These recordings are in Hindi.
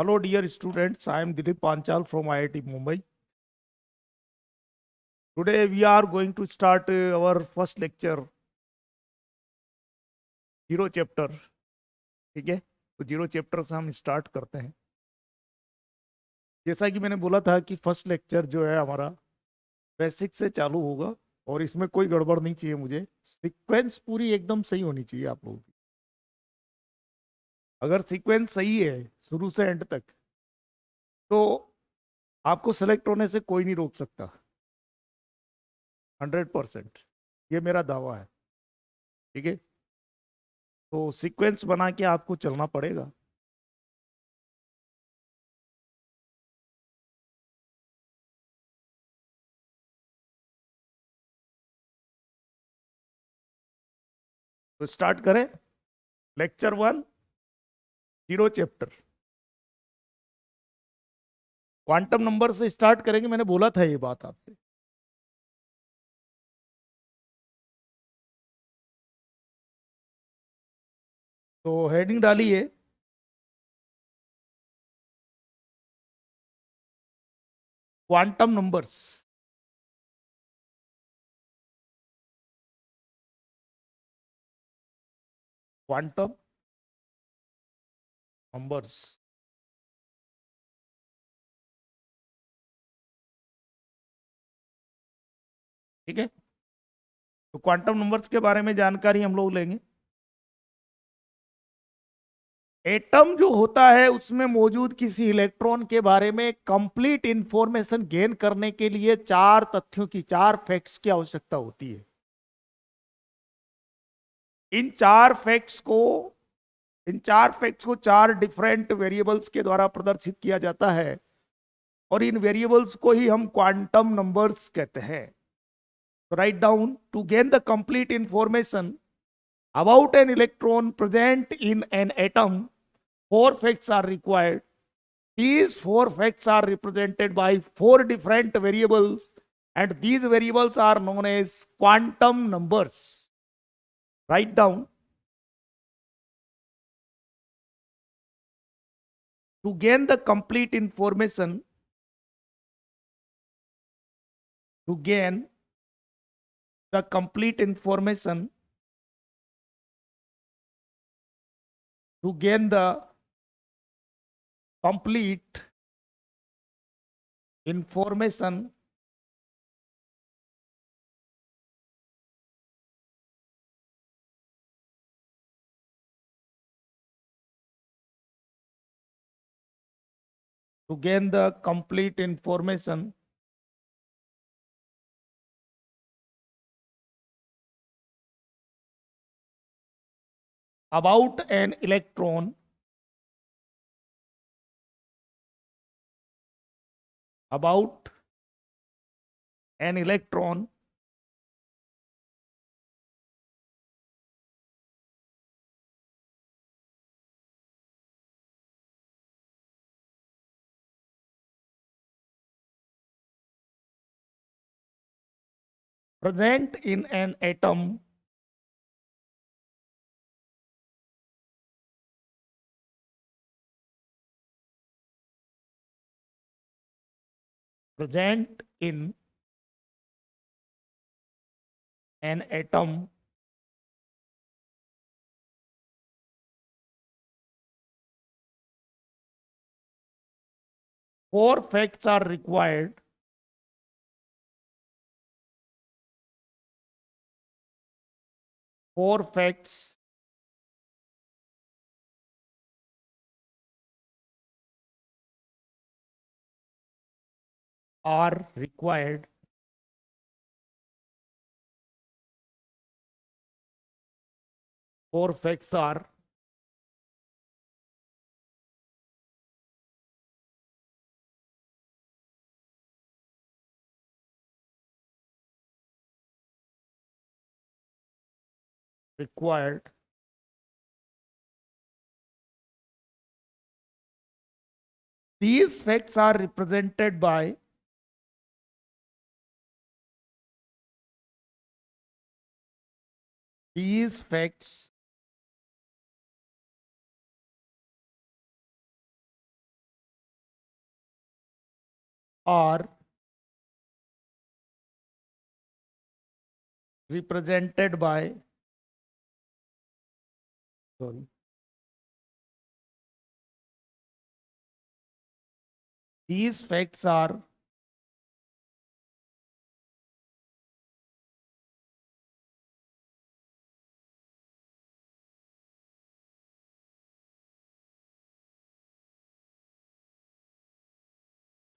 Hello, dear students. I am Dilip Panchal from IIT Mumbai. Today we are going to start our first lecture, zero chapter. ठीक है, तो जीरो चैप्टर से हम स्टार्ट करते हैं. जैसा कि मैंने बोला था कि फर्स्ट लेक्चर जो है हमारा बेसिक से चालू होगा और इसमें कोई गड़बड़ नहीं चाहिए. मुझे सीक्वेंस पूरी एकदम सही होनी चाहिए आप लोगों की. अगर सीक्वेंस सही है शुरू से एंड तक तो आपको सेलेक्ट होने से कोई नहीं रोक सकता. 100%, ये मेरा दावा है. ठीक है, तो सीक्वेंस बना के आपको चलना पड़ेगा. तो स्टार्ट करें. Lecture 1, zero chapter. Quantum number से स्टार्ट करेंगे. मैंने बोला था ये बात आपसे. तो हेडिंग डालिए, क्वांटम नंबर्स. Quantum numbers. ठीक है, तो क्वांटम नंबर्स के बारे में जानकारी हम लोग लेंगे. एटम जो होता है उसमें मौजूद किसी इलेक्ट्रॉन के बारे में कंप्लीट इंफॉर्मेशन गेन करने के लिए चार तथ्यों की, चार फैक्ट्स की आवश्यकता होती है. इन चार फैक्ट्स को इन चार फैक्ट्स को चार डिफरेंट वेरिएबल्स के द्वारा प्रदर्शित किया जाता है और इन वेरिएबल्स को ही हम क्वांटम नंबर्स कहते हैं. तो write down, to gain the complete information about an electron present in an atom, four facts are required. These four facts are represented by four different variables, and these variables are known as quantum numbers. Write down. To gain the complete information, to gain the complete information, to gain the complete information, to gain the complete information about an electron, about an electron present in an atom, present in an atom four facts are required. Four facts are required. Four facts are required. These facts are represented by these facts are represented by, sorry, these facts are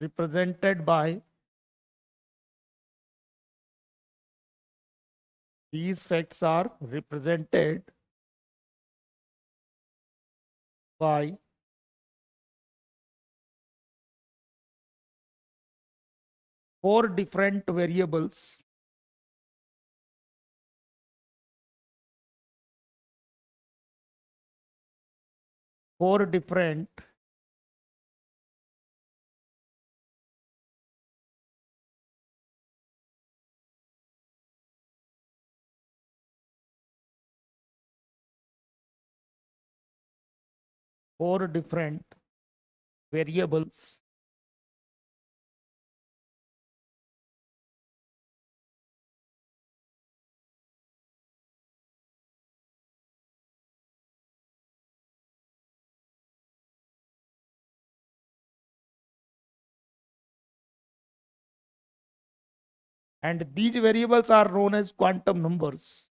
represented by, these facts are represented by four different variables four different four different variables and these variables are known as quantum numbers.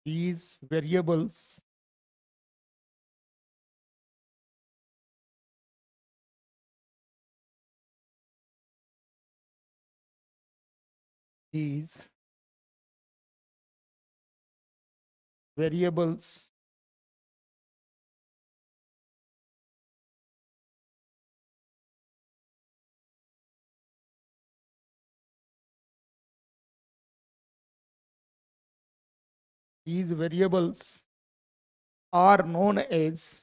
These variables these variables these variables are known as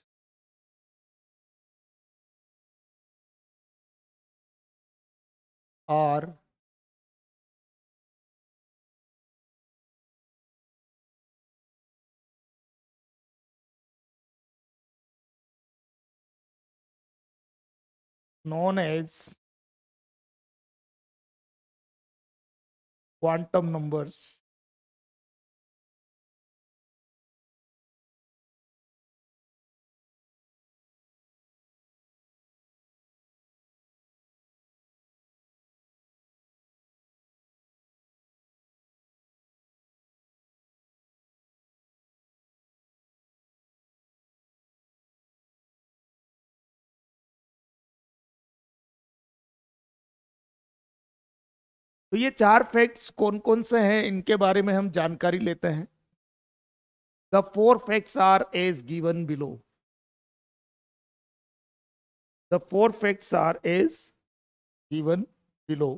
are known as quantum numbers. तो ये चार फैक्ट्स कौन कौन से हैं इनके बारे में हम जानकारी लेते हैं. The four facts are as given below. The four facts are as given below.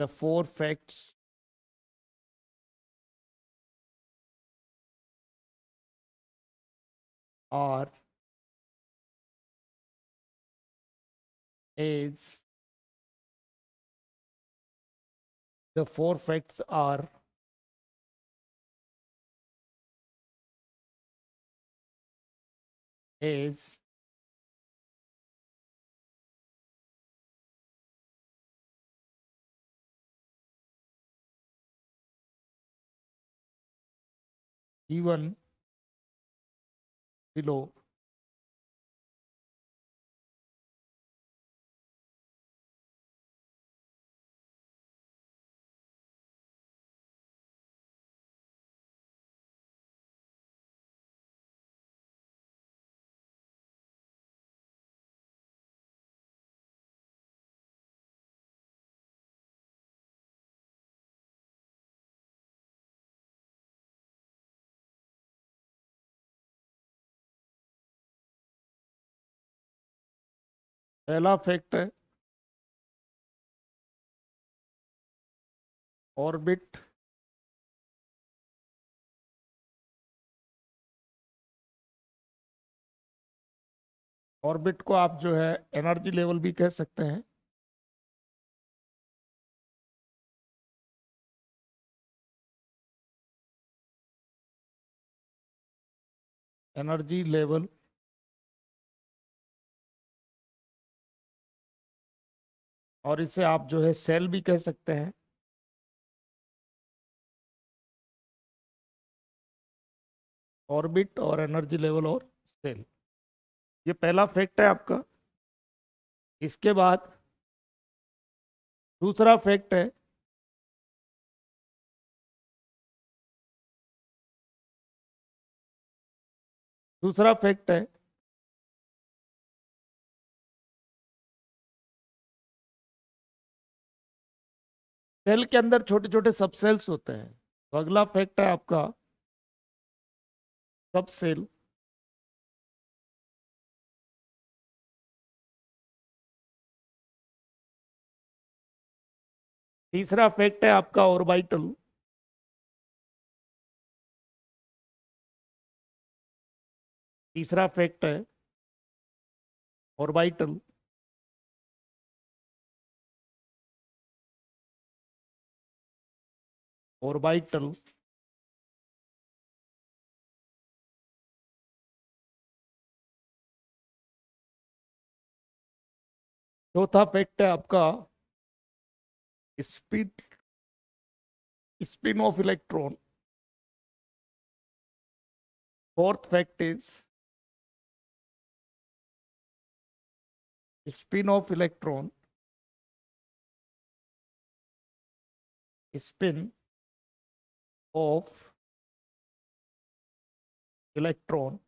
The four facts are as the four facts are as given below. पहला फैक्ट है ऑर्बिट ऑर्बिट को आप जो है एनर्जी लेवल भी कह सकते हैं। एनर्जी लेवल, और इसे आप जो है सेल भी कह सकते हैं। ऑर्बिट और एनर्जी लेवल और सेल, ये पहला फैक्ट है आपका। इसके बाद दूसरा फैक्ट है, दूसरा फैक्ट है सेल के अंदर छोटे छोटे सब सेल्स होते हैं। तो अगला फैक्ट है आपका सब सेल। तीसरा फैक्ट है आपका ऑर्बिटल। तीसरा फैक्ट है ऑर्बिटल। ऑर्बिटल। चौथा फैक्ट है आपका spin, spin off electron. Fourth fact is spin off electron, spin off electron.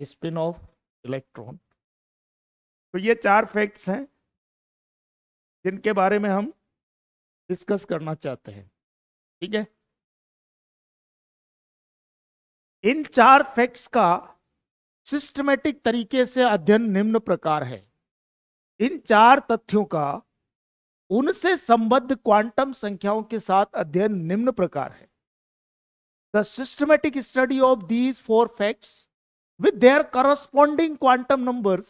Spin off electron. तो ये चार फैक्ट्स हैं जिनके बारे में हम डिस्कस करना चाहते हैं। ठीक है, इन चार फैक्ट्स का सिस्टमेटिक तरीके से अध्ययन निम्न प्रकार है। इन चार तथ्यों का उनसे संबद्ध क्वांटम संख्याओं के साथ अध्ययन निम्न प्रकार है। The systematic study of these four facts with their corresponding quantum numbers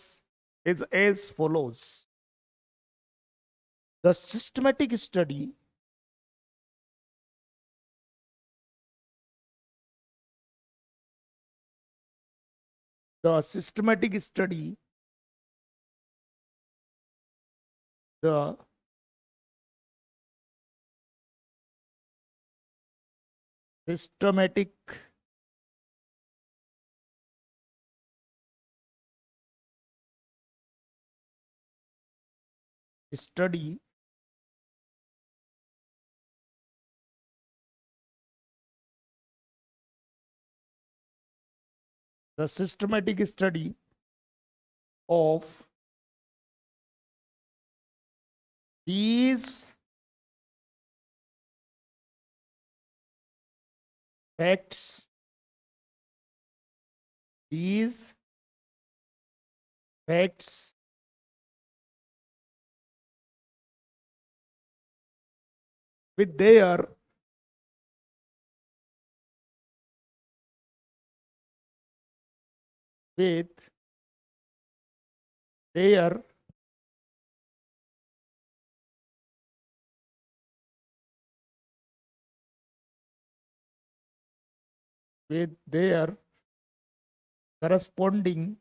is as follows. The systematic study the systematic study the systematic study the systematic study of these facts, these facts with their with their with their corresponding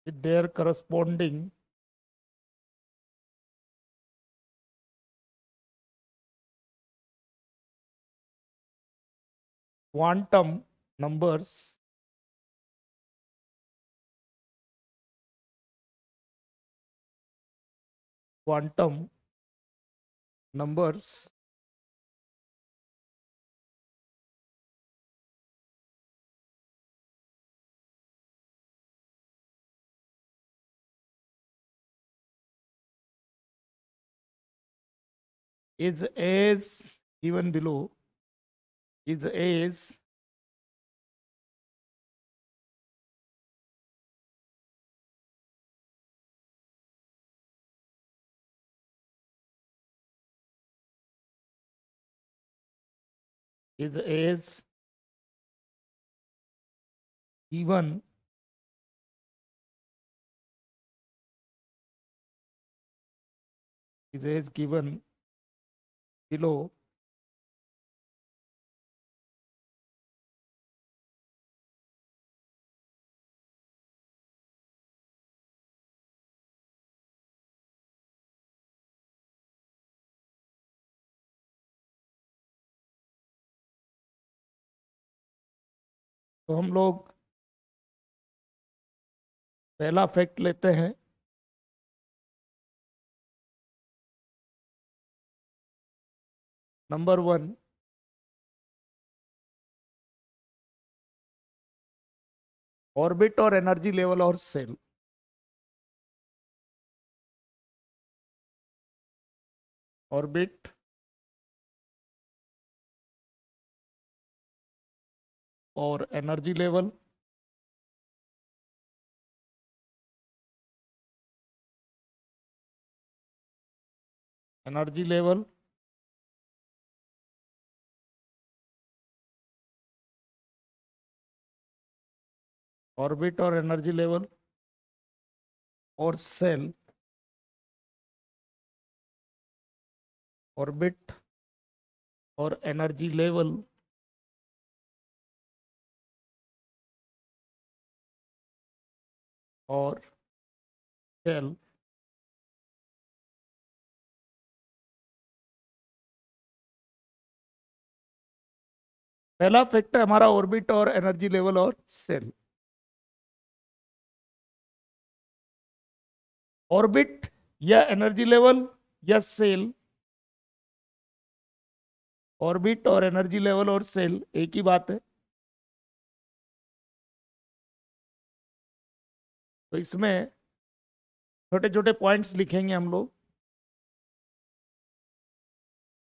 with their corresponding quantum numbers quantum numbers is as given below, is as given is as given below. तो हम लोग पहला फैक्ट लेते हैं। नंबर 1, ऑर्बिट और एनर्जी लेवल और सेल। ऑर्बिट और energy level energy level orbit और एनर्जी लेवल और सेल। ऑर्बिट और एनर्जी लेवल और सेल। पहला फैक्ट है हमारा ऑर्बिट और एनर्जी लेवल और सेल। ऑर्बिट या एनर्जी लेवल या सेल, ऑर्बिट और एनर्जी लेवल और सेल एक ही बात है। तो इसमें छोटे छोटे पॉइंट्स लिखेंगे हम लोग।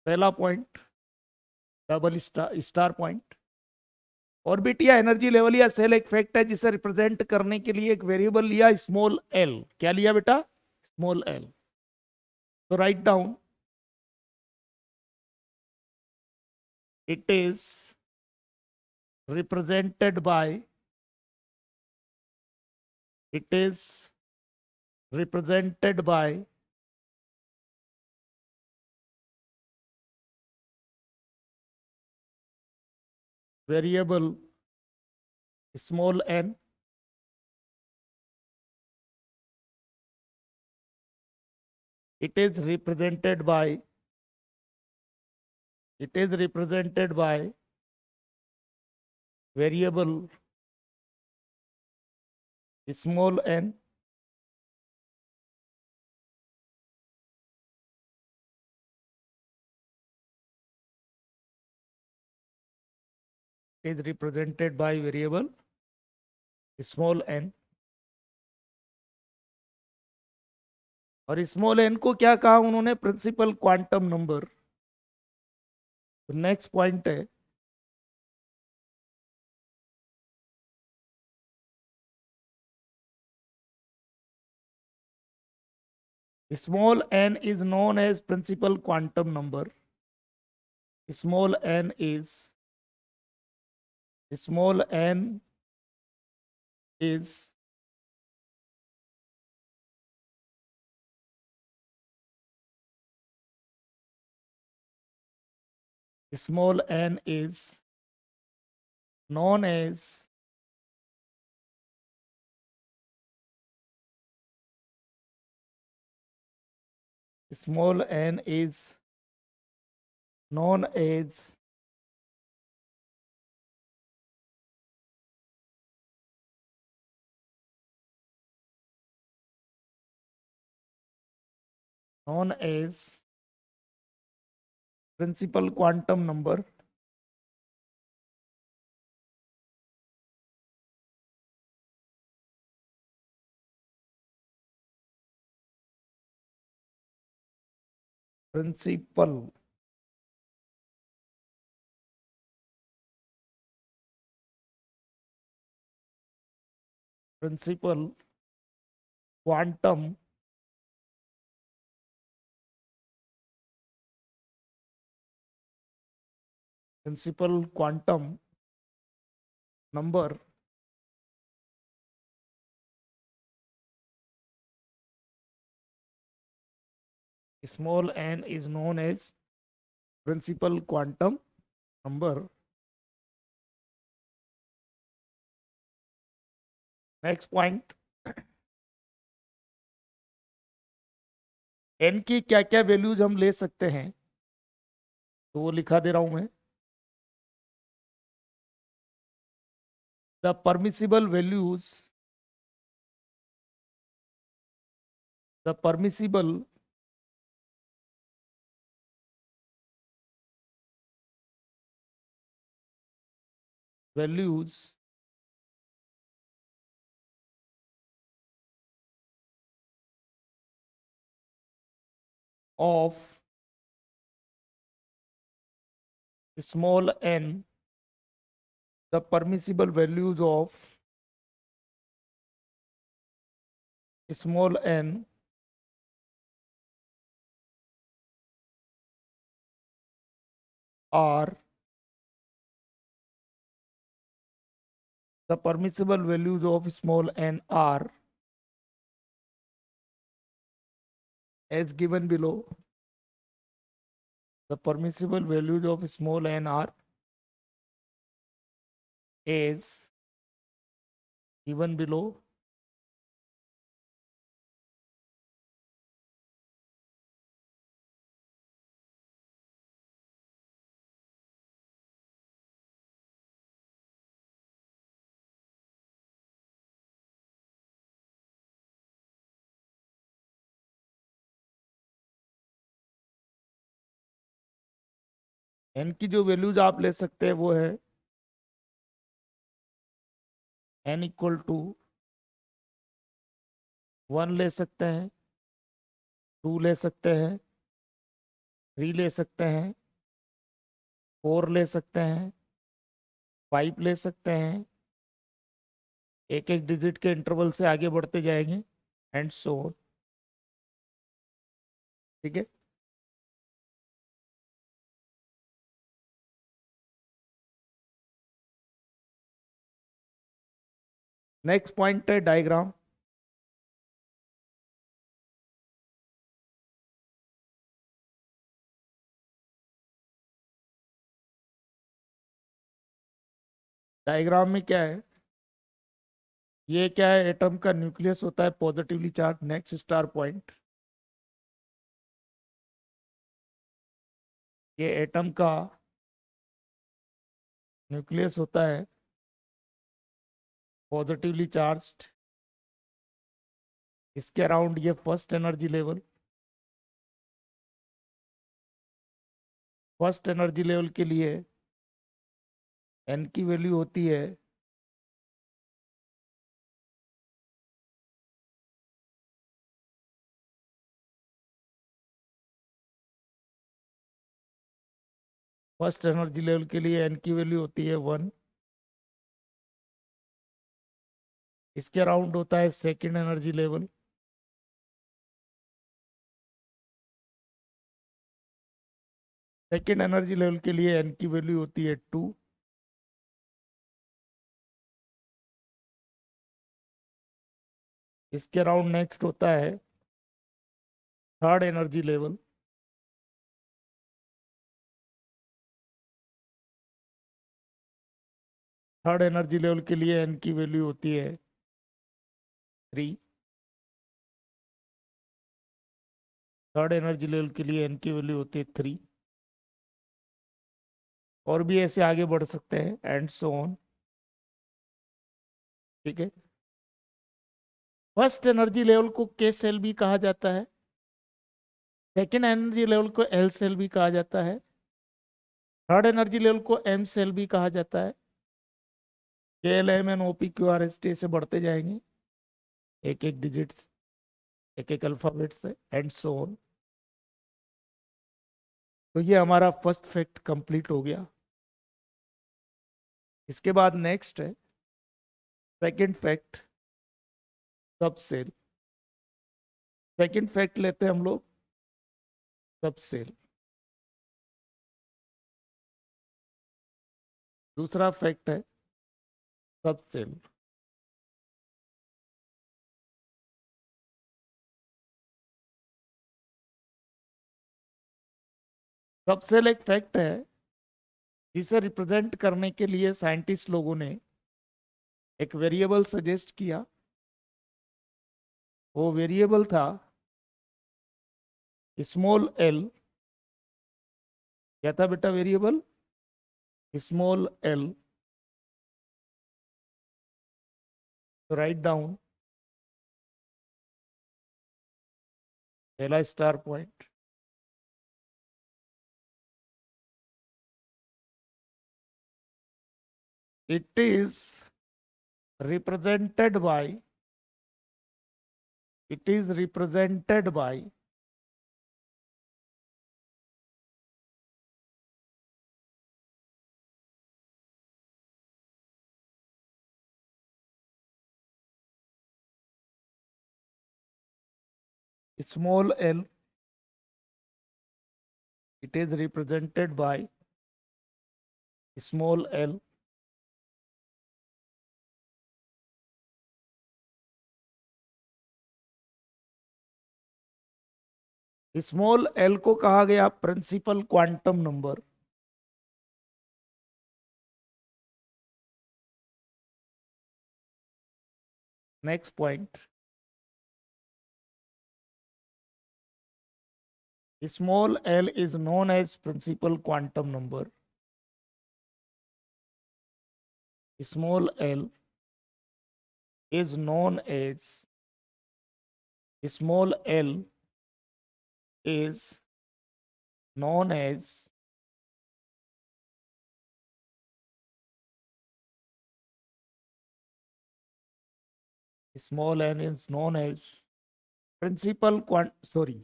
पहला point double star star point. Orbit या एनर्जी लेवल या सेल एक फैक्ट है जिसे रिप्रेजेंट करने के लिए एक वेरिएबल लिया स्मॉल एल। क्या लिया बेटा? Small L. तो write down it is represented by it is represented by variable small n. It is represented by variable small n. Is represented by variable small n. और स्मॉल एन को क्या कहा उन्होंने? Principal quantum number. Next point है small n is known as principal quantum number. Small n is small n is small n is known as small n is known as known as principal quantum number. Principal principal quantum number small n is known as principal quantum number. Next point, n की क्या क्या वैल्यूज हम ले सकते हैं, तो वो लिखा दे रहा हूं मैं। The permissible values, the permissible values of small n, the permissible values of small n are, the permissible values of small n are as given below. The permissible values of small n are as given below. n की जो वैल्यूज आप ले सकते हैं वो है n इक्वल टू 1 ले सकते हैं, 2 ले सकते हैं, 3 ले सकते हैं, 4 ले सकते हैं, 5 ले सकते हैं, एक एक डिजिट के इंटरवल से आगे बढ़ते जाएंगे एंड सो ऑन। ठीक है। नेक्स्ट पॉइंट है डायग्राम। डायग्राम में क्या है, ये क्या है, एटम का न्यूक्लियस होता है positively charge, next star point. ये एटम का न्यूक्लियस होता है पॉजिटिवली चार्ज्ड। इसके अराउंड ये first energy level, first energy level के लिए एन की वैल्यू होती है फर्स्ट एनर्जी लेवल के लिए एन की वैल्यू होती है 1। इसके अराउंड होता है second energy level, second energy level के लिए एन की वैल्यू होती है 2। इसके अराउंड नेक्स्ट होता है third energy level, third energy level के लिए एन की वैल्यू होती है 3। थर्ड एनर्जी लेवल के लिए एन की वैल्यू होती है 3। और भी ऐसे आगे बढ़ सकते हैं एंड सो ऑन। ठीक है। फर्स्ट एनर्जी लेवल को के सेल भी कहा जाता है, सेकेंड एनर्जी लेवल को एल सेल भी कहा जाता है, थर्ड एनर्जी लेवल को एम सेल भी कहा जाता है। K L M N O P Q R S T से बढ़ते जाएंगे एक एक डिजिट, एक एक अल्फाबेट से एंड सो ऑन। तो ये हमारा फर्स्ट फैक्ट कंप्लीट हो गया। इसके बाद नेक्स्ट है सेकंड फैक्ट। सब सेल। सेकंड फैक्ट लेते हैं हम लोग, सब सेल। दूसरा फैक्ट है सब सेल। सब सेल एक फैक्ट है जिसे रिप्रेजेंट करने के लिए साइंटिस्ट लोगों ने एक वेरिएबल सजेस्ट किया। वो वेरिएबल था स्मॉल एल। क्या था बेटा वेरिएबल? Small L. तो राइट डाउन पहला star point. It is represented by it is represented by small l. It is represented by small l. Small L को कहा गया principal quantum number. Next point, small l is known as principal quantum number। small l is known as small l is known as small n is known as principal sorry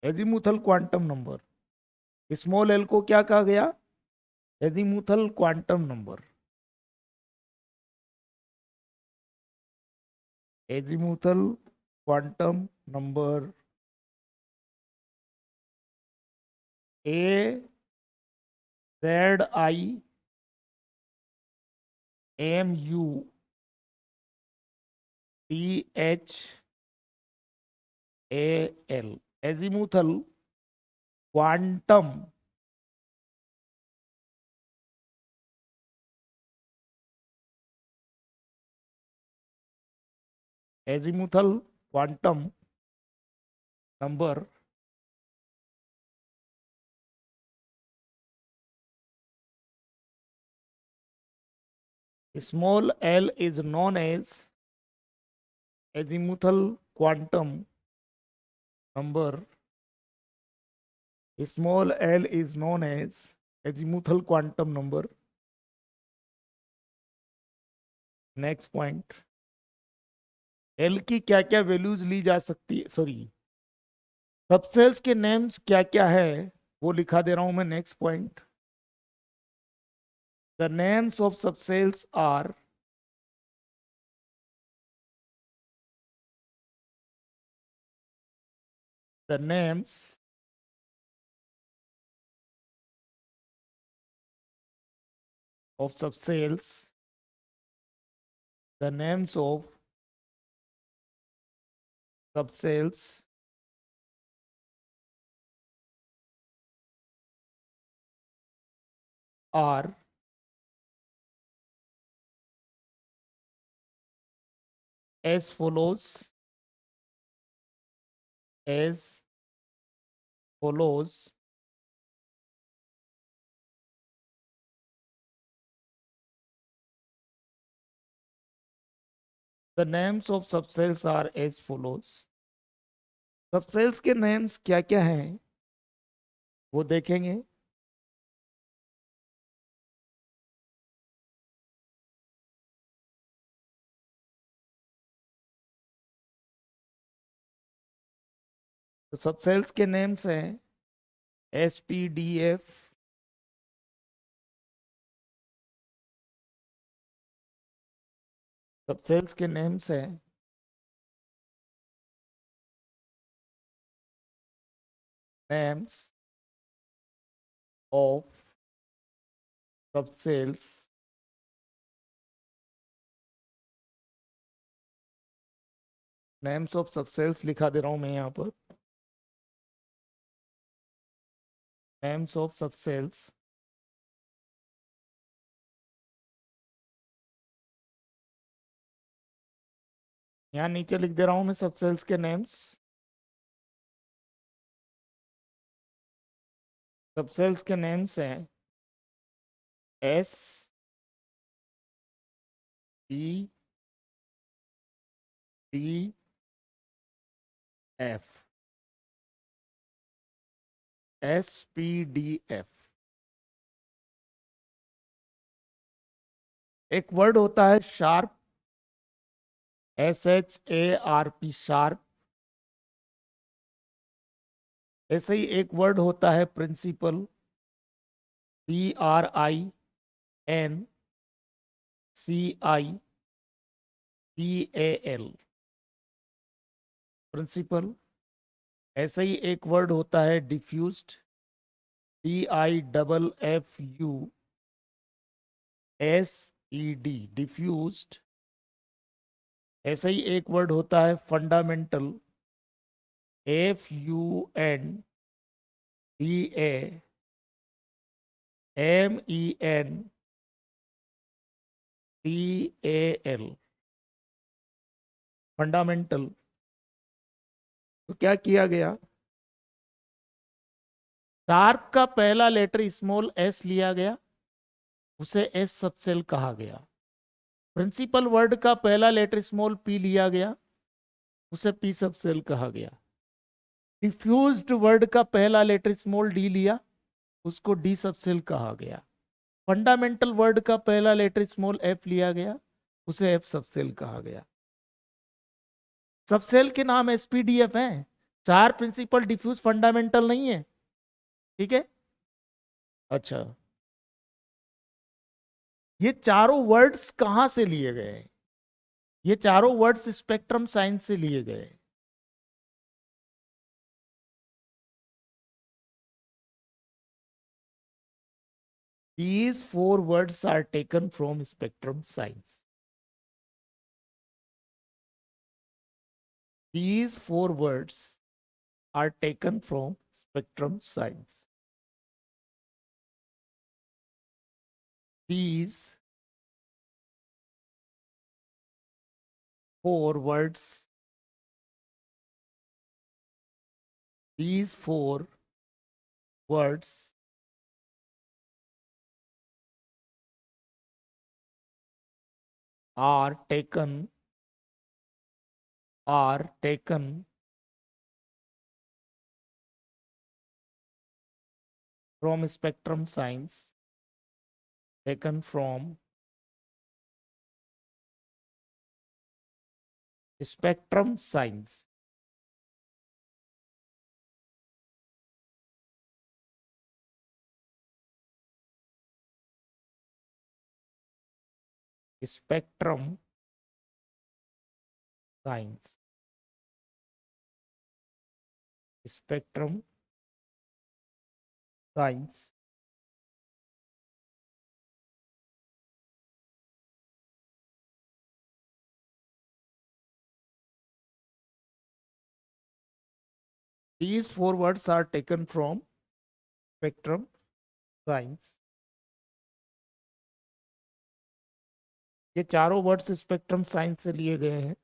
azimuthal quantum number. Small L को क्या कहा गया? Azimuthal quantum number. Azimuthal quantum number A Z I M U T H A L. Azimuthal quantum azimuthal quantum number small l is known as azimuthal quantum number। small l is known as azimuthal quantum number। Next point, L की क्या क्या वैल्यूज ली जा सकती है, सॉरी सबसेल्स के नेम्स क्या क्या है वो लिखा दे रहा हूं मैं। Next point, the names of subshells are the names of subcells, the names of subcells are as follows, as follows। The names of subcells are as follows। Subcells के नेम्स क्या क्या हैं वो देखेंगे। तो सबसेल्स के नेम्स हैं SPDF, सबसेल्स के नेम्स हैं names of subcells names of subcells लिखा दे रहा हूं मैं यहां पर नेम्स ऑफ सबसेल्स यहां नीचे लिख दे रहा हूं मैं सबसेल्स के नेम्स सबसेल्स के नेम्स हैं S E D F SPDF एक वर्ड होता है शार्प SHARP शार्प ऐसे ही एक वर्ड होता है प्रिंसिपल PRINCIPAL प्रिंसिपल ऐसे ही एक वर्ड होता है डिफ्यूज्ड DIFFUSED डिफ्यूज्ड ऐसे ही एक वर्ड होता है फंडामेंटल FUNDAMENTAL फंडामेंटल तो क्या किया गया शार्प का पहला लेटर स्मॉल एस लिया गया उसे एस सबसेल कहा गया प्रिंसिपल वर्ड का पहला लेटर स्मॉल पी लिया गया उसे पी सबसेल कहा गया डिफ्यूज्ड वर्ड का पहला लेटर स्मॉल डी लिया उसको डी सबसेल कहा गया फंडामेंटल वर्ड का पहला लेटर स्मॉल एफ लिया गया उसे एफ सबसेल कहा गया सबसेल के नाम एसपीडीएफ हैं चार प्रिंसिपल डिफ्यूज फंडामेंटल नहीं है ठीक है अच्छा ये चारों वर्ड्स कहां से लिए गए ये चारों वर्ड्स स्पेक्ट्रम साइंस से लिए गए These four words are taken from spectrum science. These four words are taken from spectrum science. These four words, these four words are taken from spectrum science, taken from spectrum science. Spectrum science. Spectrum science. These four words are taken from spectrum science. ये चारों वर्ड्स स्पेक्ट्रम साइंस से लिए गए हैं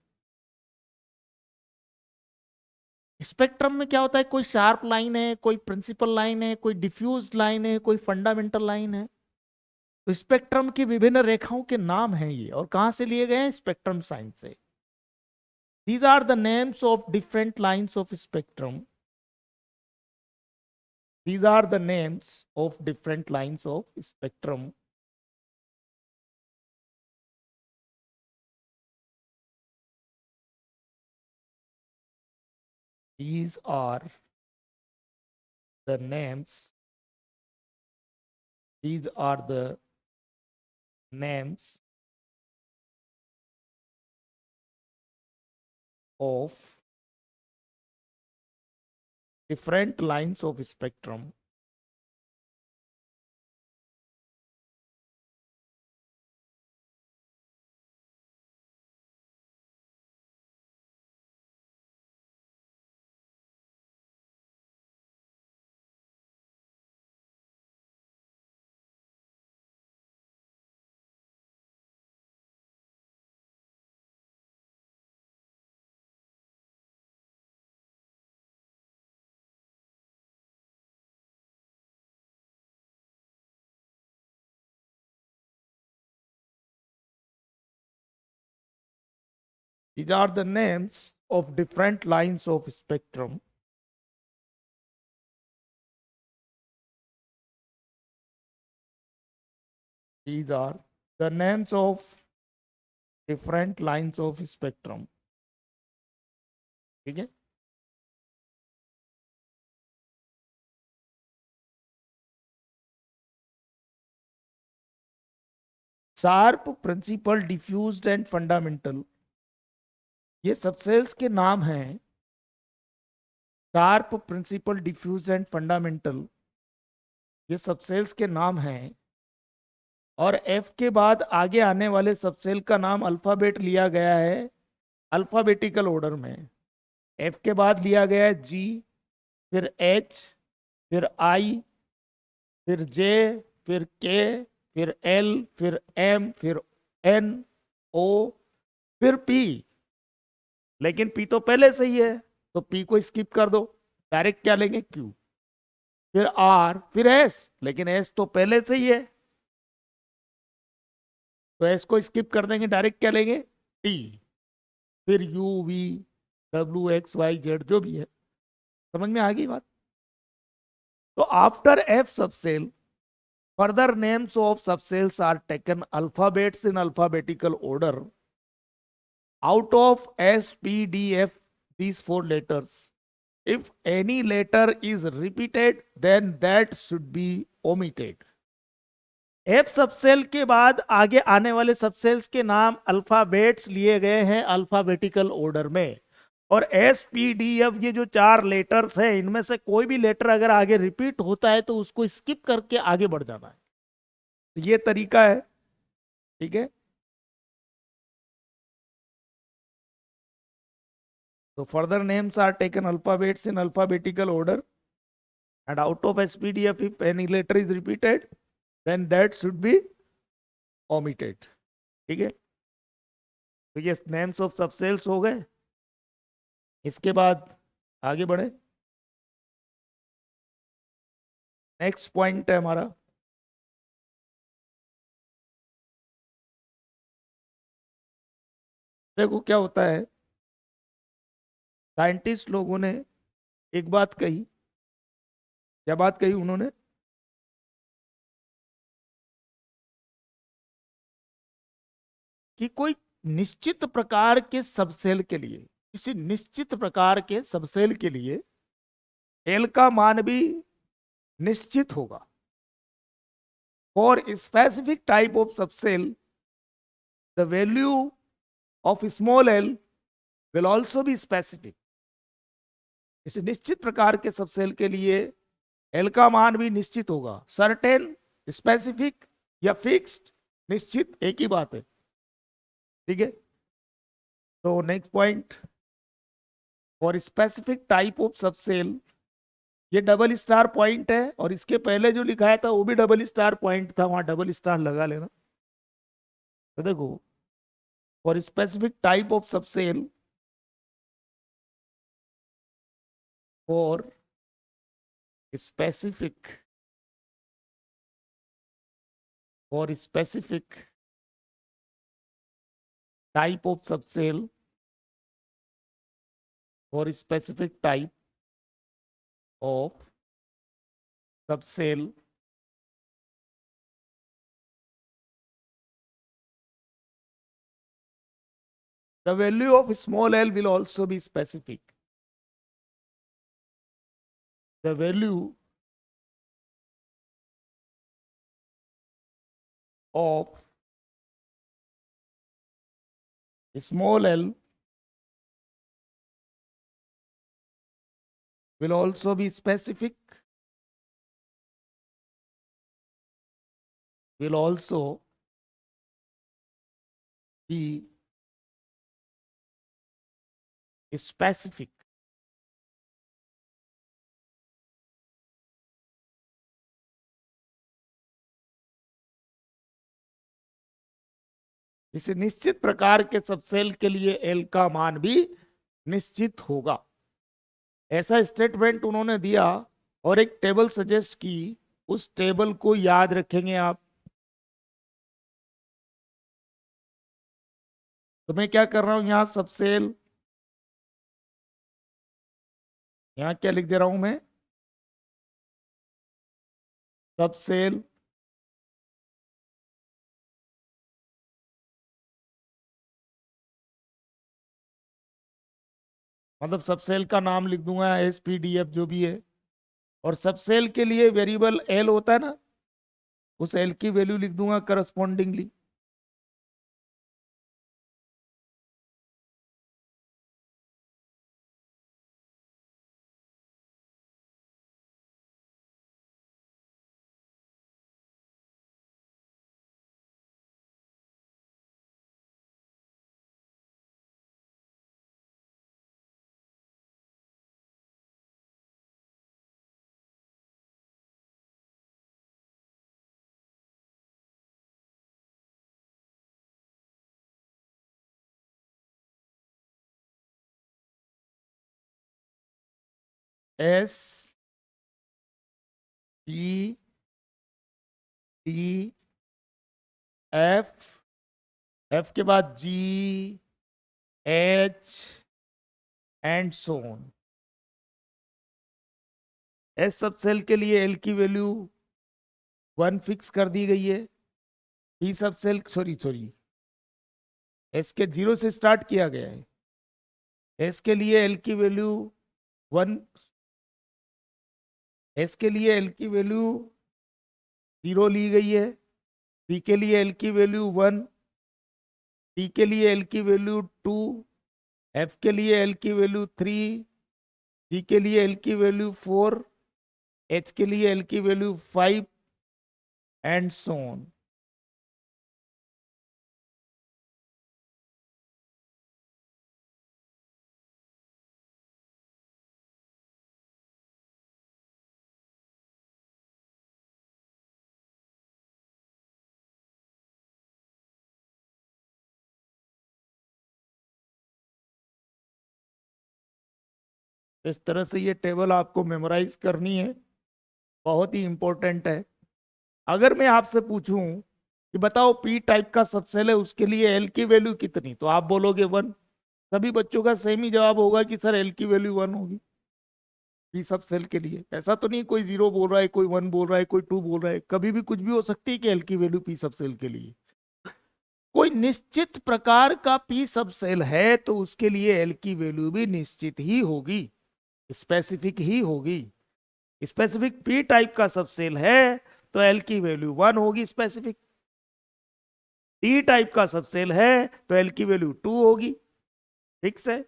स्पेक्ट्रम में क्या होता है कोई शार्प लाइन है कोई प्रिंसिपल लाइन है कोई डिफ्यूज लाइन है कोई फंडामेंटल लाइन है तो स्पेक्ट्रम की विभिन्न रेखाओं के नाम हैं ये और कहां से लिए गए हैं स्पेक्ट्रम साइंस से these are the names of different lines of spectrum these are the names of different lines of spectrum these are the names these are the names of different lines of spectrum these are the names of different lines of spectrum these are the names of different lines of spectrum ठीक है sharp principal diffused and fundamental ये सबसेल्स के नाम हैं sharp principal diffused and fundamental ये सबसेल्स के नाम हैं और एफ के बाद आगे आने वाले सबसेल का नाम अल्फाबेट लिया गया है अल्फाबेटिकल ऑर्डर में एफ के बाद लिया गया है जी फिर एच फिर आई फिर जे फिर के फिर एल फिर एम फिर एन ओ फिर पी लेकिन पी तो पहले से ही है तो पी को स्किप कर दो डायरेक्ट क्या लेंगे क्यू फिर आर फिर एस लेकिन एस तो पहले से ही है तो एस को स्किप कर देंगे डायरेक्ट क्या लेंगे टी फिर U V W X Y Z जो भी है समझ में आ गई बात तो after F subshell further names of subshells are taken alphabets in alphabetical order out of S, P, D, F, these four letters. If any letter is repeated, then that should be omitted. F subshell के बाद आगे आने वाले सबसेल्स के नाम अल्फाबेट्स लिए गए हैं अल्फाबेटिकल ऑर्डर में और एस पी डी एफ ये जो चार लेटर्स हैं इनमें से कोई भी लेटर अगर आगे रिपीट होता है तो उसको स्किप करके आगे बढ़ जाना है तो ये तरीका है ठीक है So further names are taken alphabets in alphabetical order and out of SPDF if any letter is repeated then that should be omitted. ठीक है तो ये names of subcells हो गए इसके बाद आगे बढ़े नेक्स्ट पॉइंट है हमारा देखो क्या होता है साइंटिस्ट लोगों ने एक बात कही क्या बात कही उन्होंने कि कोई निश्चित प्रकार के सबसेल के लिए किसी निश्चित प्रकार के सबसेल के लिए एल का मान भी निश्चित होगा for specific type of subshell the value of small L will also be specific इस निश्चित प्रकार के सबसेल के लिए एल का मान भी निश्चित होगा सर्टेन स्पेसिफिक या फिक्स्ड निश्चित एक ही बात है ठीक है तो next point for specific type of subshell ये डबल स्टार पॉइंट है और इसके पहले जो लिखाया था वो भी डबल स्टार पॉइंट था वहां डबल स्टार लगा लेना तो देखो for specific type of subshell for specific type of subcell for specific type of subcell the value of small l will also be specific the value of small l will also be specific, will also be specific. इसे निश्चित प्रकार के सबसेल के लिए एल का मान भी निश्चित होगा। ऐसा स्टेटमेंट उन्होंने दिया और एक टेबल सजेस्ट की, उस टेबल को याद रखेंगे आप। तो मैं क्या कर रहा हूं यहां सबसेल, यहां क्या लिख दे रहा हूं मैं, सबसेल मतलब सबसेल का नाम लिख दूंगा एसपीडीएफ जो भी है, और सबसेल के लिए वेरिएबल एल होता है ना, उस एल की वैल्यू लिख दूंगा correspondingly. S P D F, F के बाद जी H and so on. S सब सेल के लिए एल की वैल्यू 1 फिक्स कर दी गई है। पी सब सेल सॉरी एस के 0 से स्टार्ट किया गया है। एस के लिए एल की वैल्यू 1, एस के लिए एल की वैल्यू 0 ली गई है। पी के लिए एल की वैल्यू 1, टी के लिए एल की वैल्यू 2, एफ के लिए एल की वैल्यू 3, जी के लिए एल की वैल्यू 4, एच के लिए एल की वैल्यू 5 एंड सो ऑन। इस तरह से ये टेबल आपको मेमोराइज करनी है, बहुत ही इंपॉर्टेंट है। अगर मैं आपसे पूछूं कि बताओ पी टाइप का सबसेल है, उसके लिए एल की वैल्यू कितनी, तो आप बोलोगे 1। सभी बच्चों का सेम ही जवाब होगा कि सर एल की वैल्यू 1 होगी पी सबसेल के लिए। ऐसा तो नहीं कोई 0 बोल रहा है, कोई 1 बोल रहा है, कोई 2 बोल रहा है, कभी भी कुछ भी हो सकती है कि एल की वैल्यू पी सबसेल के लिए। कोई निश्चित प्रकार का पी सबसेल है तो उसके लिए एल की वैल्यू भी निश्चित ही होगी, स्पेसिफिक ही होगी। स्पेसिफिक पी टाइप का सबसेल है तो एल की वैल्यू 1 होगी स्पेसिफिक। डी टाइप का सबसेल है तो एल की वैल्यू 2 होगी। फिक्स है।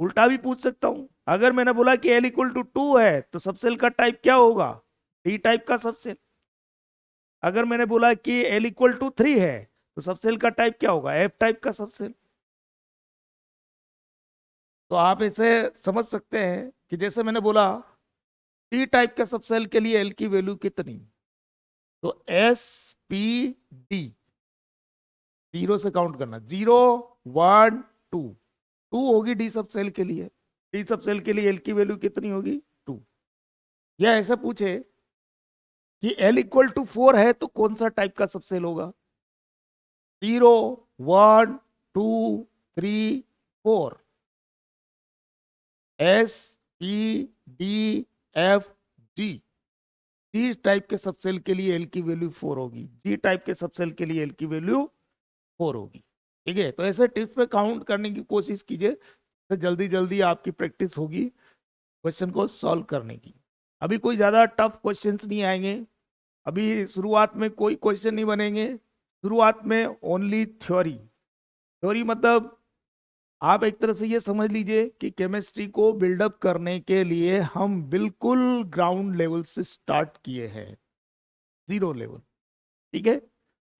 उल्टा भी पूछ सकता हूं, अगर मैंने बोला कि एल इक्वल टू 2 है तो सबसेल का टाइप क्या होगा, डी टाइप का सबसेल। अगर मैंने बोला कि एल इक्वल टू 3 है तो सबसेल का टाइप क्या होगा, एफ टाइप का सबसेल। तो आप इसे समझ सकते हैं कि जैसे मैंने बोला डी टाइप के सबसेल के लिए एल की वैल्यू कितनी, तो एस पी डी 0 से काउंट करना, 0 1 2, 2 होगी डी सब सेल के लिए। डी सब सेल के लिए एल की वैल्यू कितनी होगी, 2। या ऐसा पूछे कि एल इक्वल टू 4 है तो कौन सा टाइप का सब सेल होगा, 0 1 2 3 4, S P D F G. G type के सब सेल के लिए एल की वैल्यू 4 होगी, जी टाइप के सब सेल के लिए एल की वैल्यू 4 होगी। ठीक है, तो ऐसे टिप्स पे काउंट करने की कोशिश कीजिए, तो जल्दी जल्दी आपकी प्रैक्टिस होगी क्वेश्चन को सॉल्व करने की। अभी कोई ज्यादा टफ क्वेश्चंस नहीं आएंगे, अभी शुरुआत में कोई क्वेश्चन नहीं बनेंगे। शुरुआत में ओनली थ्योरी। थ्योरी मतलब आप एक तरह से ये समझ लीजिए कि केमिस्ट्री को बिल्डअप करने के लिए हम बिल्कुल ग्राउंड लेवल से स्टार्ट किए हैं, जीरो लेवल। ठीक है,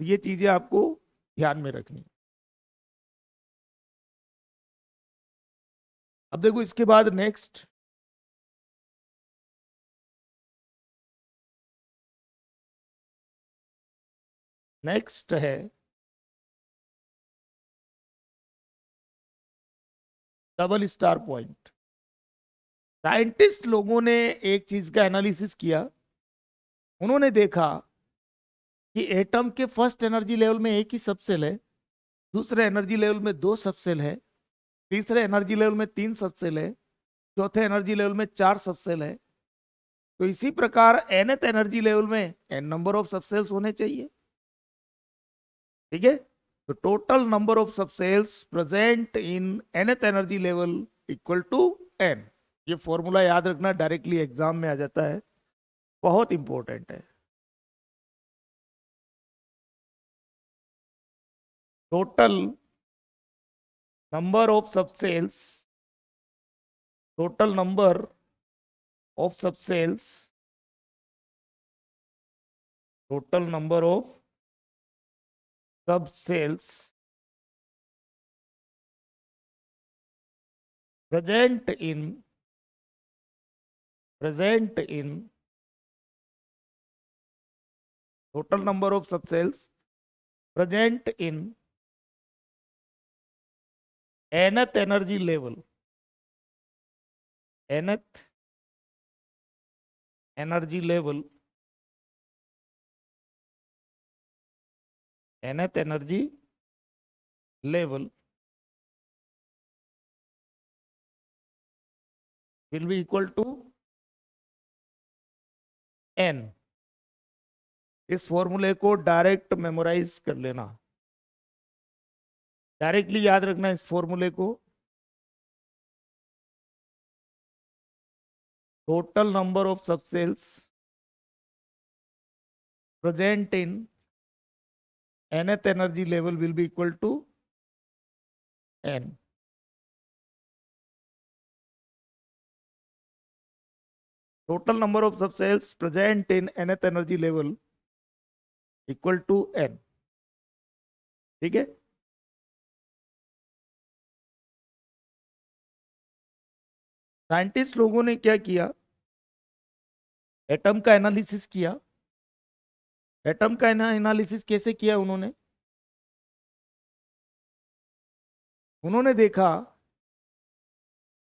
ये चीजें आपको ध्यान में रखनी है। अब देखो इसके बाद नेक्स्ट है डबल स्टार पॉइंट। साइंटिस्ट लोगों ने एक चीज का एनालिसिस किया। उन्होंने देखा कि एटम के फर्स्ट एनर्जी लेवल में एक ही सबसेल है, दूसरे एनर्जी लेवल में दो सबसेल है, तीसरे एनर्जी लेवल में तीन सबसेल है, चौथे एनर्जी लेवल में चार सबसेल है। तो इसी प्रकार nth एनर्जी लेवल में n नंबर ऑफ सबसेल्स होने चाहिए। ठीक है, तो total number of subshells present in nth energy level equal to n। ये फॉर्मूला याद रखना, डायरेक्टली एग्जाम में आ जाता है, बहुत इंपॉर्टेंट है। Total number of subcells, total number of subcells, total number of subshells present in total number of subcells present in nth energy level, nth energy level, nth energy level will be equal to n। इस फॉर्मूले को डायरेक्ट मेमोराइज कर लेना, डायरेक्टली याद रखना इस फॉर्मूले को। Total number of subshells present in nth energy level will be equal to n। Total number of subshells present in nth energy level equal to n। ठीक है, साइंटिस्ट लोगों ने क्या किया, एटम का एनालिसिस किया। एटम का एनालिसिस कैसे किया उन्होंने? उन्होंने देखा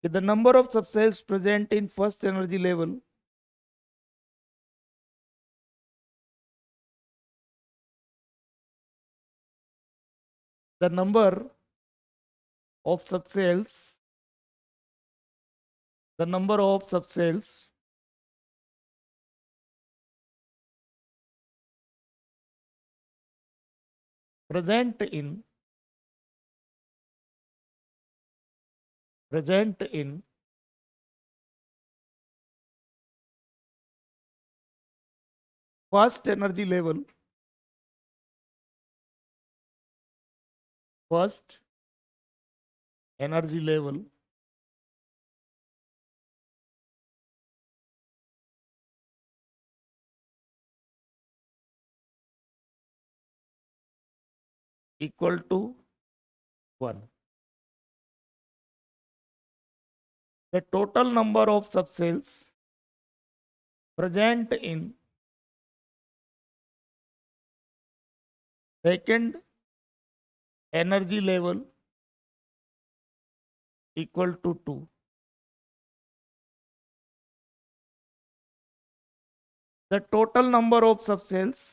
कि the number of subshells present in first energy level the number of subcells the number of subshells present in present in first energy level, first energy level equal to 1। The total number of subcells present in second energy level equal to 2। The total number of subcells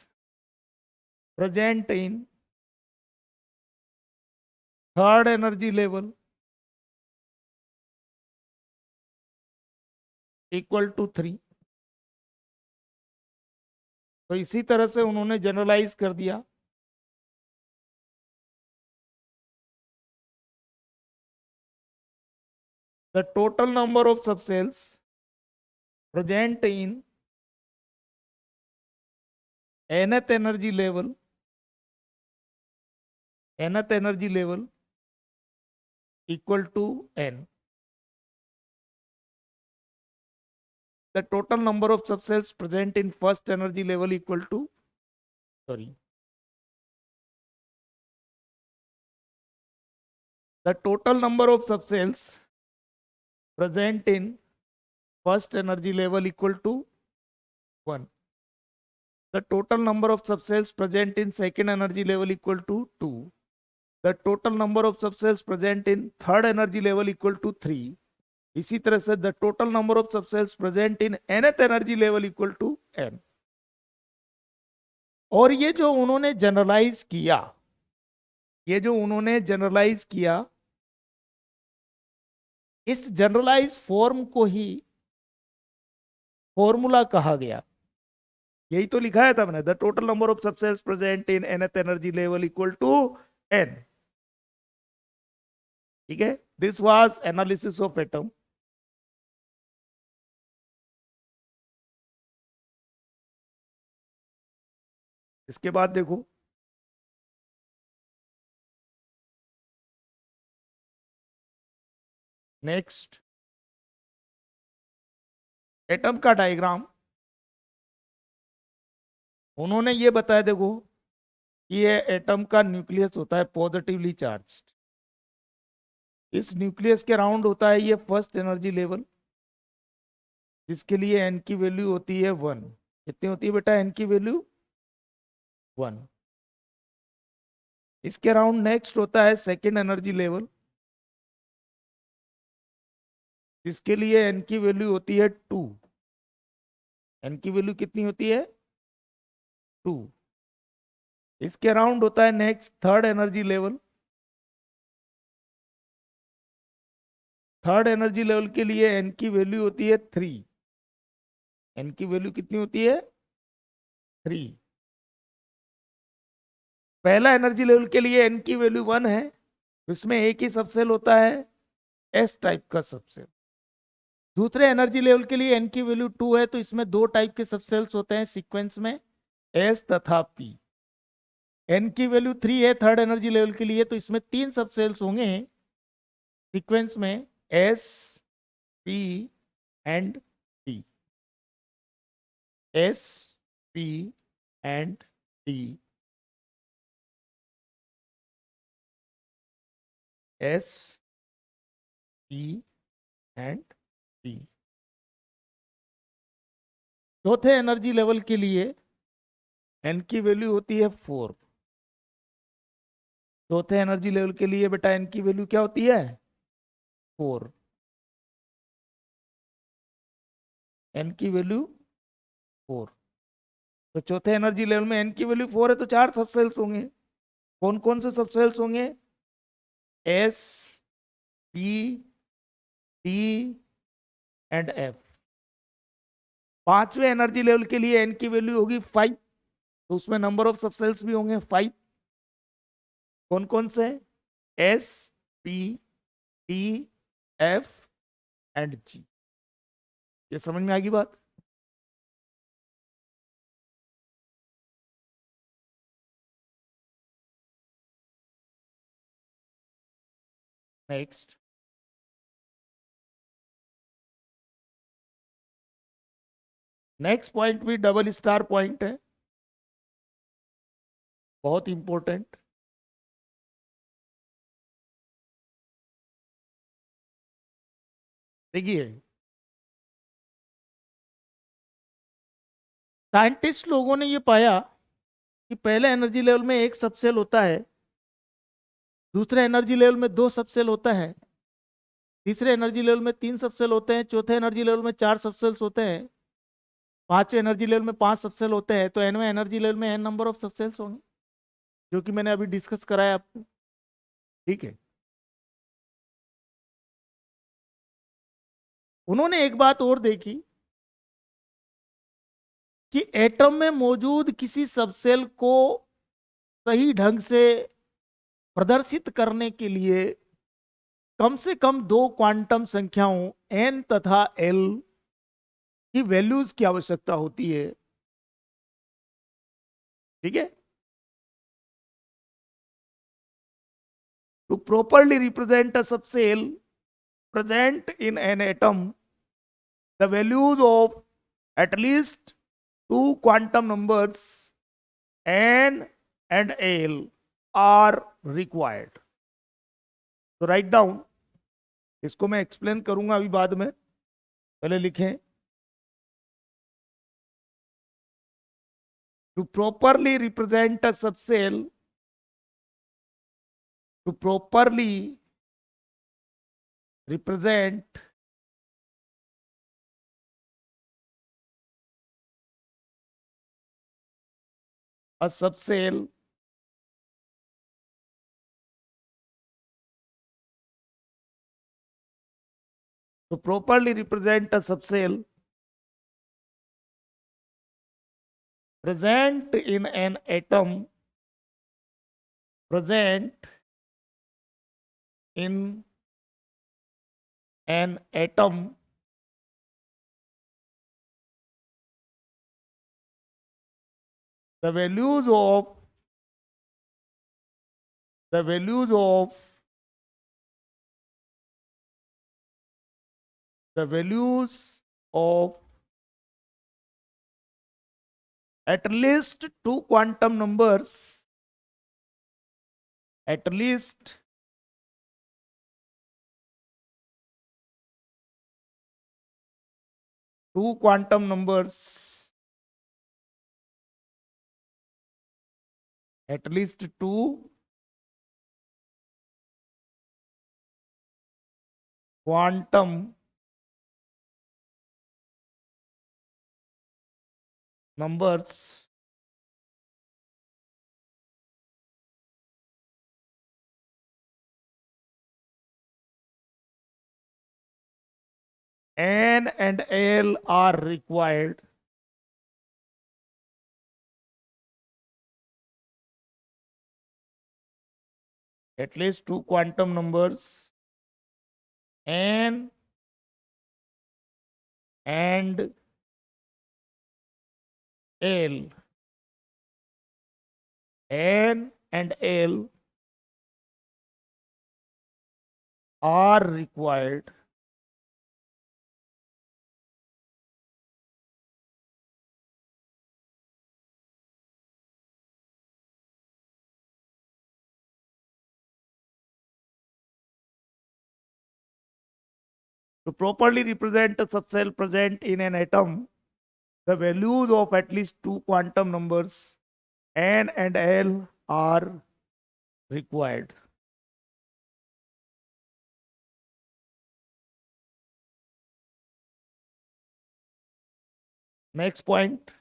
present in third energy level equal to 3। तो इसी तरह से उन्होंने जनरलाइज कर दिया। The total number of subcells present in nth energy level equal to n. The total number of subcells present in first energy level equal to, sorry, the total number of subcells present in first energy level equal to 1. The total number of subcells present in second energy level equal to 2. The total number of subcells present in third energy level equal to 3. इसी तरह से the total number of subshells present in nth energy level equal to n. और ये जो उन्होंने जनरलाइज किया, इस जनरलाइज फॉर्म को ही फॉर्मूला कहा गया. यही तो लिखा है था मैंने, the total number of subshells present in nth energy level equal to n. ठीक है, this was analysis of atom. इसके बाद देखो, नेक्स्ट एटम का डायग्राम. उन्होंने ये बताया, देखो कि ये एटम का न्यूक्लियस होता है पॉजिटिवली चार्ज्ड. इस न्यूक्लियस के अराउंड होता है ये फर्स्ट एनर्जी लेवल, जिसके लिए एन की वैल्यू होती है 1. कितनी होती है बेटा एन की वैल्यू? 1. इसके अराउंड नेक्स्ट होता है सेकेंड एनर्जी लेवल, जिसके लिए एन की वैल्यू होती है 2. एन की वैल्यू कितनी होती है? 2. इसके अराउंड होता है next third energy level. Third energy level के लिए एन की वैल्यू होती है 3. एन की वैल्यू कितनी होती है? 3. पहला एनर्जी लेवल के लिए एन की वैल्यू 1 है, उसमें एक ही सबसेल होता है एस टाइप का सबसेल. दूसरे एनर्जी लेवल के लिए एन की वैल्यू 2 है, तो इसमें दो टाइप के सबसेल्स होते हैं सीक्वेंस में, एस तथा पी. एन की वैल्यू 3 है थर्ड एनर्जी लेवल के लिए, तो इसमें तीन सबसेल्स होंगे सीक्वेंस में, S, P and D. S, P and D. S, P and D. चौथे एनर्जी लेवल के लिए एन की वैल्यू होती है 4. चौथे एनर्जी लेवल के लिए बेटा एन की वैल्यू क्या होती है? 4. एन की वैल्यू 4. तो चौथे एनर्जी लेवल में एन की वैल्यू 4 है, तो चार सबसेल्स होंगे. कौन कौन से सबसेल्स होंगे? S, P, T and F. पांचवें एनर्जी लेवल के लिए एन की वैल्यू होगी 5, तो उसमें नंबर ऑफ सबसेल्स भी होंगे 5. कौन कौन से? S, P, T, F and G. ये समझ में आ गई बात? नेक्स्ट, नेक्स्ट पॉइंट भी डबल स्टार पॉइंट है, बहुत इंपॉर्टेंट. देखिए, साइंटिस्ट लोगों ने ये पाया कि पहले एनर्जी लेवल में एक सबसेल होता है, दूसरे एनर्जी लेवल में दो सबसेल होता है, तीसरे एनर्जी लेवल में तीन सबसेल होते हैं, चौथे एनर्जी लेवल में चार सबसेल्स होते हैं, पांचवें एनर्जी लेवल में पांच सबसेल होते हैं. तो एनवें एनर्जी लेवल में एन नंबर ऑफ सबसेल्स होंगे, जो कि मैंने अभी डिस्कस कराया आपको. ठीक है. उन्होंने एक बात और देखी कि एटम में मौजूद किसी सबसेल को सही ढंग से प्रदर्शित करने के लिए कम से कम दो क्वांटम संख्याओं n तथा l की वैल्यूज की आवश्यकता होती है. ठीक है. To properly represent a subcell present in an atom, the values of at least two quantum numbers n and l are required. So write down, इसको मैं एक्सप्लेन करूंगा अभी बाद में, पहले लिखें. To properly represent a subcell, to properly represent a subcell, to properly represent a subcell present in an atom, present in an atom, the values of the values of the values of at least two quantum numbers, at least two quantum numbers, at least two quantum numbers n and l are required. At least two quantum numbers n and l, n and l are required to properly represent a subcell present in an atom. The values of at least two quantum numbers n and l are required. Next point.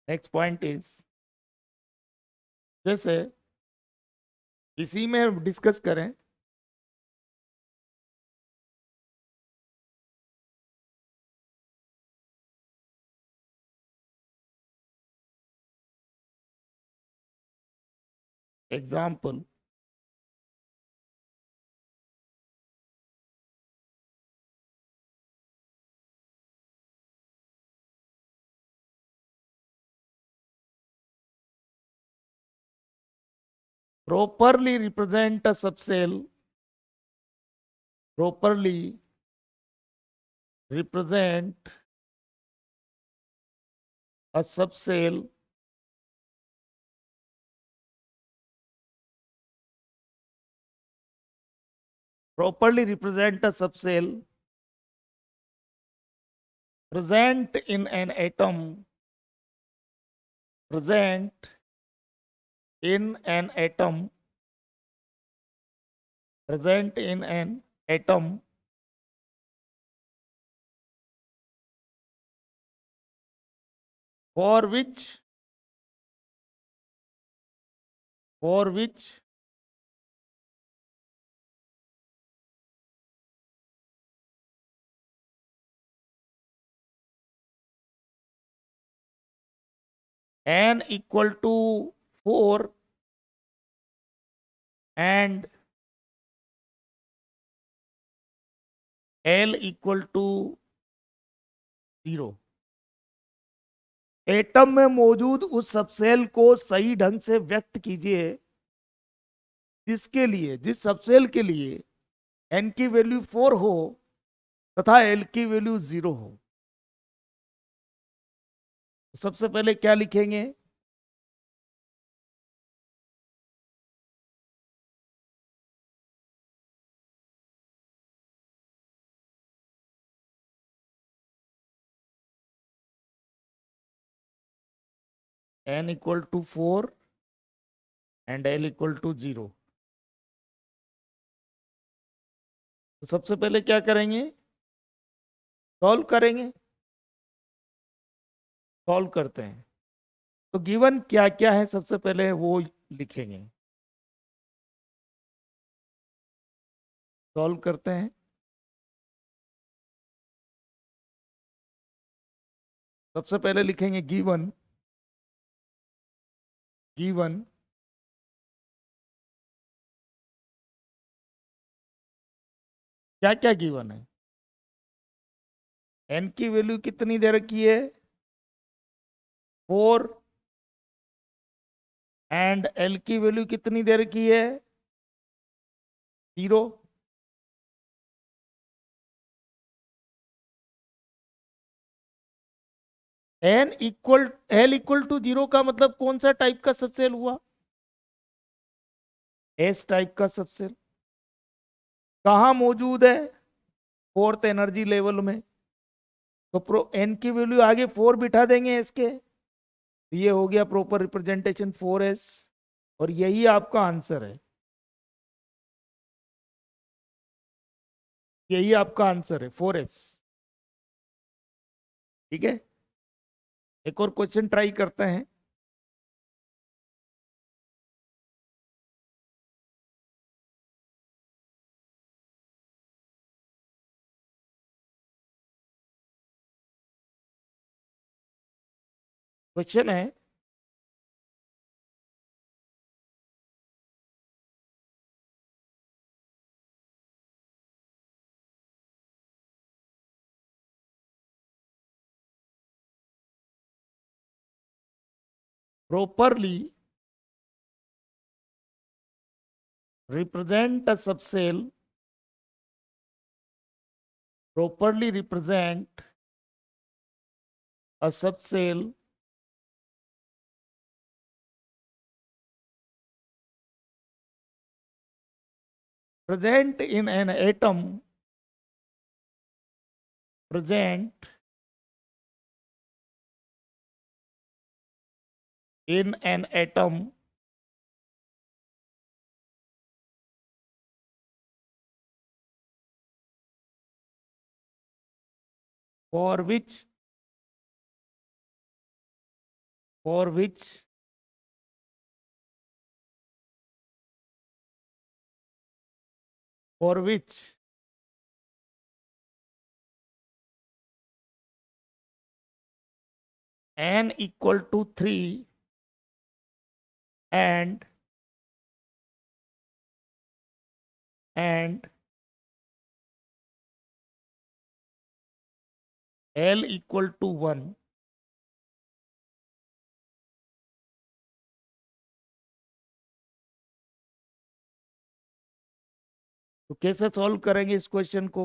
Next point is, जैसे इसी में डिस्कस करें, example, properly represent a subcell, properly represent a subcell properly represent a subcell present in an atom, present in an atom, present in an atom for which n equal to 4 and l equal to 0. Atom में मौजूद उस सबसेल को सही ढंग से व्यक्त कीजिए जिस सबसेल के लिए एन की वैल्यू 4 हो तथा एल की वैल्यू 0 हो। सबसे पहले क्या लिखेंगे? n equal to 4 and l equal to 0। तो सबसे पहले क्या करेंगे? सॉल्व करेंगे। सॉल्व करते हैं। तो गिवन क्या क्या है सबसे पहले वो लिखेंगे। सॉल्व करते हैं। सबसे पहले लिखेंगे गिवन। गिवन क्या क्या गिवन है? एन की वैल्यू कितनी दे रखी है? 4। एंड एल की वैल्यू कितनी दे रखी है? 0। एल इक्वल टू 0 का मतलब कौन सा टाइप का सबसेल हुआ? एस टाइप का सबसेल। कहाँ मौजूद है? फोर्थ एनर्जी लेवल में। तो एन की वैल्यू आगे 4 बिठा देंगे इसके। ये हो गया प्रॉपर रिप्रेजेंटेशन 4s। और यही आपका आंसर है। यही आपका आंसर है 4s। ठीक है। एक और क्वेश्चन ट्राई करते हैं। क्वेश्चन है properly represent a subcell. Properly represent a subcell present in an atom. Present in an atom for which for which for which n equal to 3 and l equal to 1। तो कैसे सॉल्व करेंगे इस क्वेश्चन को?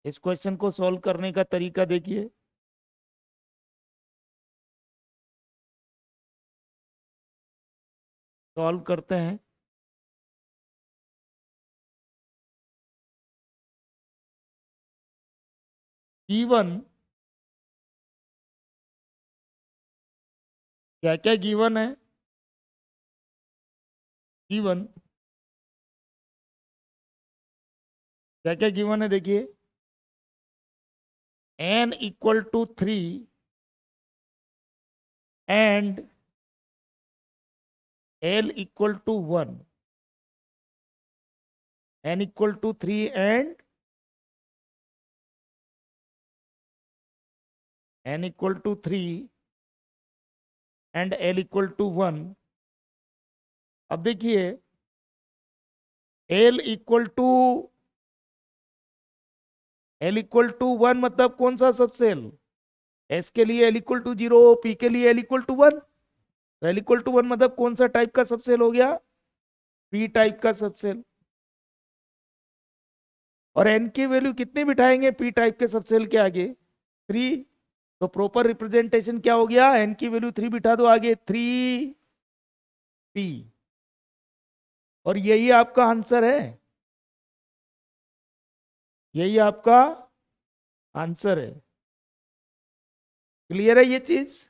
इस क्वेश्चन को सॉल्व करने का तरीका देखिए। सॉल्व करते हैं। गिवन क्या क्या गिवन है? गिवन क्या क्या गिवन है देखिए। n equal to 3 and l equal to 1। n equal to 3 and n equal to 3 and l equal to 1। अब देखिए l इक्वल टू 1 मतलब कौन सा सबसेल? एस के लिए एल इक्वल टू 0, पी के लिए एल इक्वल टू 1। तो एल इक्वल टू 1 मतलब कौन सा टाइप का सबसेल हो गया? पी टाइप का सबसेल। और एन की वैल्यू कितनी बिठाएंगे पी टाइप के सबसेल के आगे? 3। तो प्रॉपर रिप्रेजेंटेशन क्या हो गया? एन की वैल्यू 3 बिठा दो आगे, 3p। और यही आपका आंसर है, यही आपका आंसर है। क्लियर है ये चीज?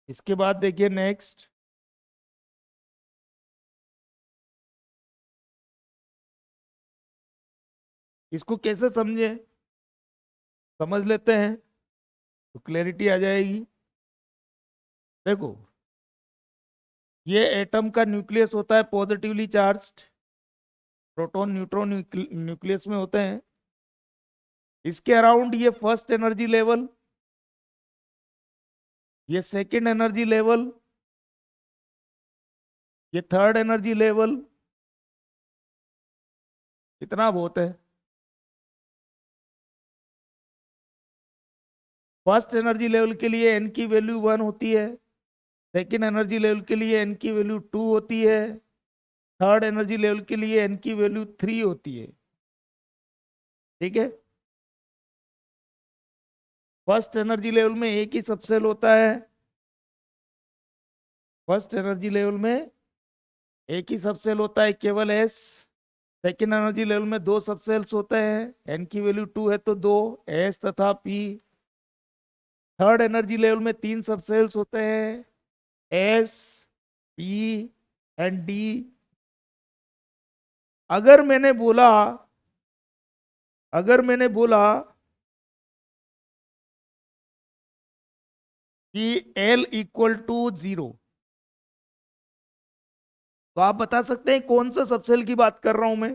इसके बाद देखिए नेक्स्ट। इसको कैसे समझे, समझ लेते हैं तो क्लैरिटी आ जाएगी। देखो, ये एटम का न्यूक्लियस होता है positively charged, proton neutron nucleus में होते हैं। इसके अराउंड ये फर्स्ट एनर्जी लेवल, ये सेकंड एनर्जी लेवल, ये थर्ड एनर्जी लेवल। इतना बहुत है। फर्स्ट एनर्जी लेवल के लिए एन की वैल्यू 1 होती है, सेकंड एनर्जी लेवल के लिए एन की वैल्यू 2 होती है, थर्ड एनर्जी लेवल के लिए एन की वैल्यू 3 होती है। ठीक है। फर्स्ट एनर्जी लेवल में एक ही सबसेल होता है, फर्स्ट एनर्जी लेवल में एक ही सबसेल होता है, केवल एस। सेकेंड एनर्जी लेवल में दो सबसेल्स होते हैं, एन की वैल्यू 2 है तो दो, एस तथा पी। थर्ड एनर्जी लेवल में तीन सबसेल्स होते हैं, एस, पी एंड डी। अगर मैंने बोला, अगर मैंने बोला कि एल इक्वल टू 0, तो आप बता सकते हैं कौन सा सबसेल की बात कर रहा हूं मैं?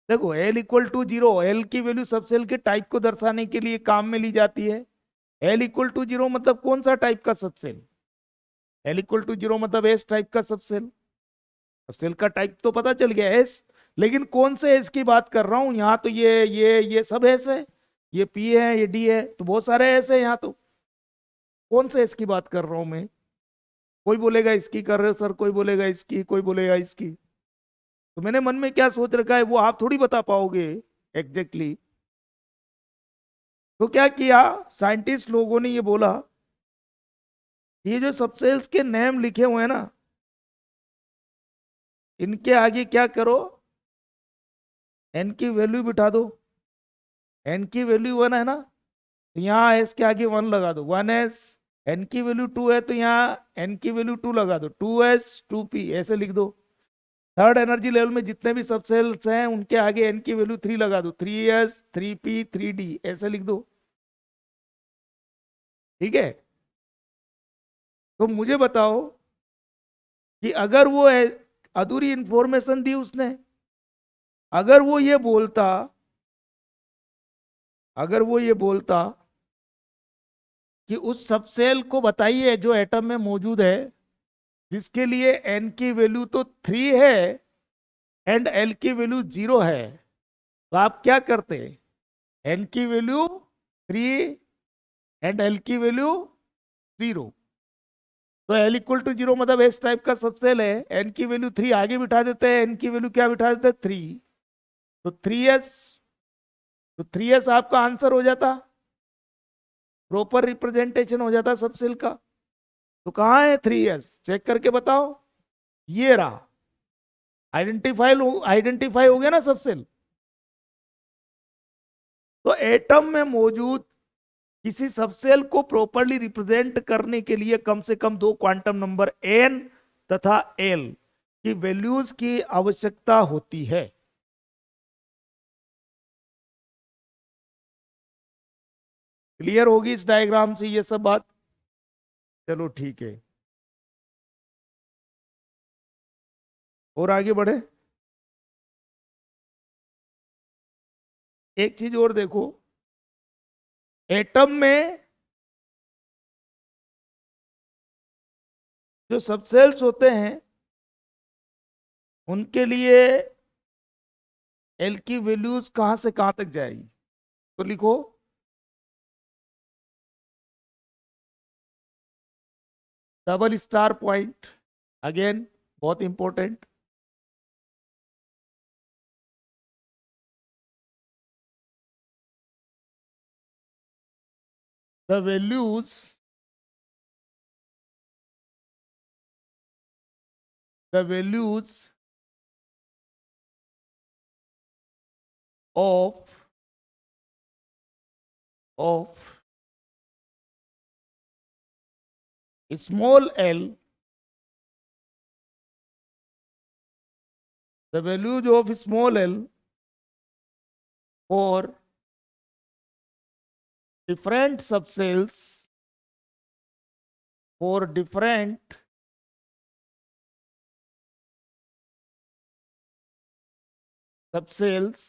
देखो, एल इक्वल टू 0, एल की वैल्यू सबसेल के टाइप को दर्शाने के लिए काम में ली जाती है। एल इक्वल टू 0 मतलब कौन सा टाइप का सबसेल? एल इक्वल टू 0 मतलब एस टाइप का सबसेल। सबसेल का टाइप तो पता चल गया एस, लेकिन कौन से एस की बात कर रहा हूं यहाँ? तो ये सब एस है, ये पी है, ये डी है, तो बहुत सारे एस है यहाँ। तो कौन से एस की बात कर रहा हूं मैं? कोई बोलेगा इसकी कर रहे हो सर, कोई बोलेगा इसकी, कोई बोलेगा इसकी। तो मैंने मन में क्या सोच रखा है वो आप थोड़ी बता पाओगे एग्जैक्टली। तो क्या किया साइंटिस्ट लोगों ने, ये बोला ये जो सबसेल्स के नेम लिखे हुए हैं ना, इनके आगे क्या करो, एन की वैल्यू बिठा दो। एन की वैल्यू 1 है ना, तो यहाँ एस के आगे 1 लगा दो, 1s। एन की वैल्यू 2 है तो यहाँ एन की वैल्यू 2 लगा दो, 2s 2p ऐसे लिख दो। थर्ड एनर्जी लेवल में जितने भी सबसेल्स हैं उनके आगे एन की वैल्यू 3 लगा दो, 3s 3p 3d ऐसे लिख दो। ठीक है। तो मुझे बताओ कि अगर वो अधूरी इंफॉर्मेशन दी उसने, अगर वो ये बोलता, अगर वो ये बोलता कि उस सबसेल को बताइए जो एटम में मौजूद है जिसके लिए एन की वैल्यू तो 3 है एंड एल की वैल्यू 0 है, तो आप क्या करते? एन की वैल्यू 3 एंड एल की वैल्यू 0। तो एल इक्वल टू 0 मतलब एस टाइप का सबसेल है, एन की वैल्यू 3 आगे बिठा देते हैं, एन की वैल्यू क्या बिठा देते हैं? 3। तो 3s, तो 3s आपका आंसर हो जाता, प्रॉपर रिप्रेजेंटेशन हो जाता सबसेल का। तो कहाँ है 3s, चेक करके बताओ। ये रहा, आइडेंटिफाई हो गया ना सबसेल। तो एटम में मौजूद किसी सबसेल को प्रॉपरली रिप्रेजेंट करने के लिए कम से कम दो क्वांटम नंबर एन तथा एल की वैल्यूज की आवश्यकता होती है। क्लियर होगी इस डायग्राम से ये सब बात? चलो ठीक है, और आगे बढ़े। एक चीज और देखो, एटम में जो सबसेल्स होते हैं उनके लिए एल की वैल्यूज कहां से कहां तक जाएगी? तो लिखो डबल स्टार पॉइंट, अगेन बहुत important. The values the values of of small L, the values of small L for different subcells for different subcells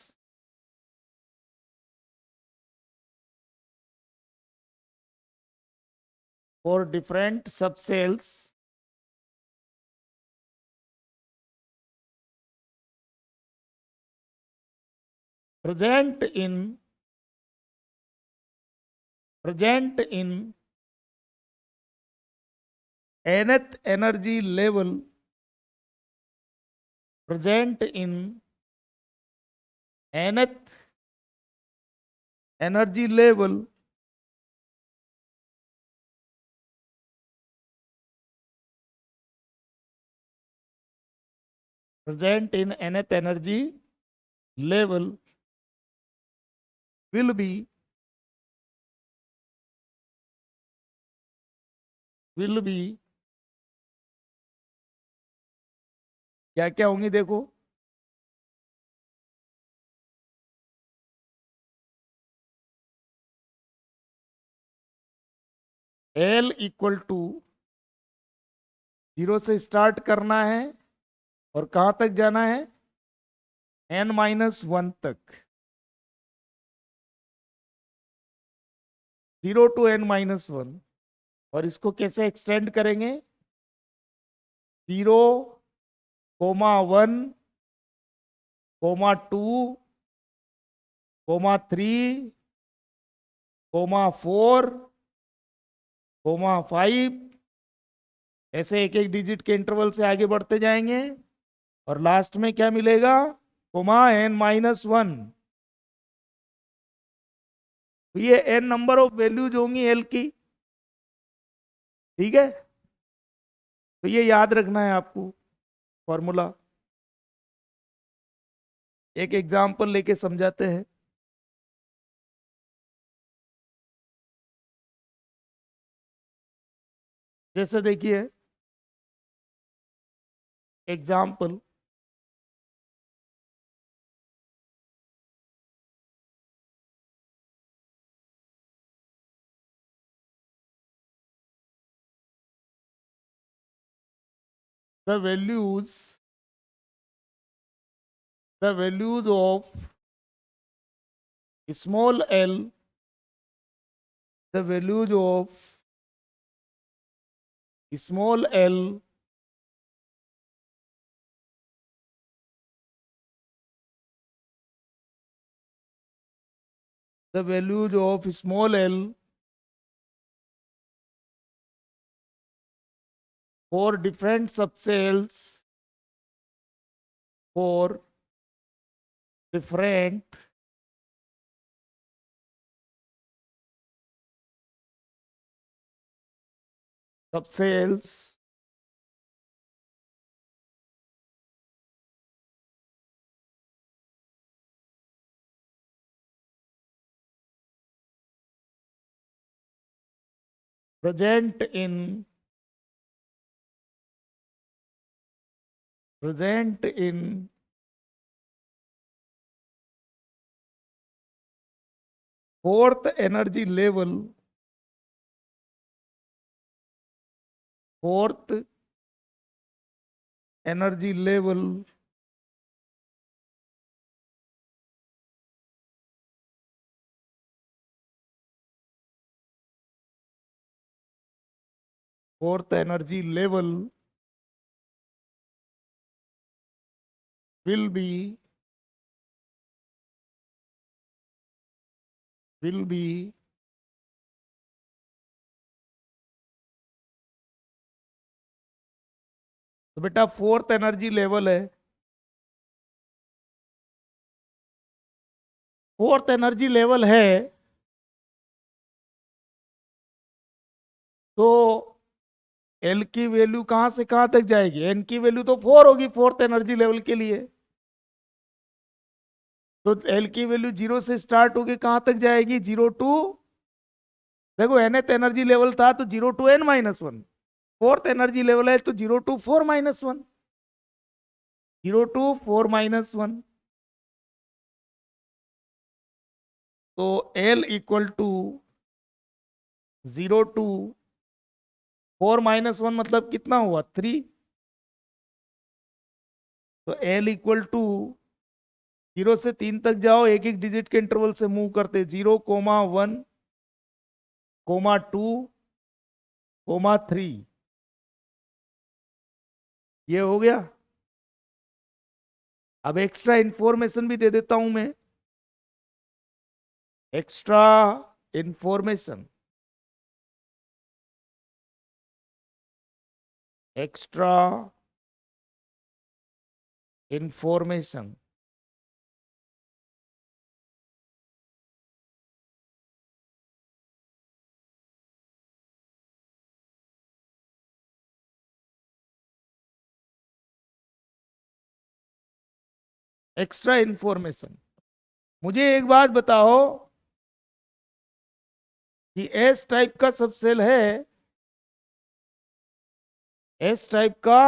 for different subcells present in nth energy level, present in nth energy level present in nth energy level will be क्या क्या होंगी देखो। L इक्वल टू 0 से स्टार्ट करना है और कहां तक जाना है? n-1 तक, 0 टू n-1। और इसको कैसे एक्सटेंड करेंगे? 0, 1, 2, 3, 4, 5, ऐसे एक एक डिजिट के इंटरवल से आगे बढ़ते जाएंगे और लास्ट में क्या मिलेगा? n-1। तो ये n नंबर ऑफ वैल्यूज होंगी एल की, ठीक है। तो ये याद रखना है आपको फॉर्मूला। एक एग्जांपल लेके समझाते हैं। जैसे देखिए example, the values of small l, the values of small l the values of small l for different subcells for different subcells present in fourth energy level, fourth energy level fourth energy level will be will be तो बेटा फोर्थ एनर्जी लेवल है, फोर्थ एनर्जी लेवल है, तो एल की वैल्यू कहां से कहां तक जाएगी? एन की वैल्यू तो 4 होगी फोर्थ एनर्जी लेवल के लिए, तो एल की वैल्यू 0 से स्टार्ट होगी कहां तक जाएगी? 0 टू, देखो nth एनर्जी लेवल था तो 0 to n-1, fourth energy level है तो 0 टू 4-1, 0 टू 4-1, तो L इक्वल टू 0 टू 4-1 मतलब कितना हुआ? 3, तो L इक्वल टू 0 से 3 तक जाओ, एक एक डिजिट के इंटरवल से मूव करते, 0,1, 2, 3, ये हो गया। अब एक्स्ट्रा इंफॉर्मेशन भी दे देता हूं मैं, extra information, extra information, extra information. मुझे एक बात बताओ कि एस टाइप का सबसेल है, एस टाइप का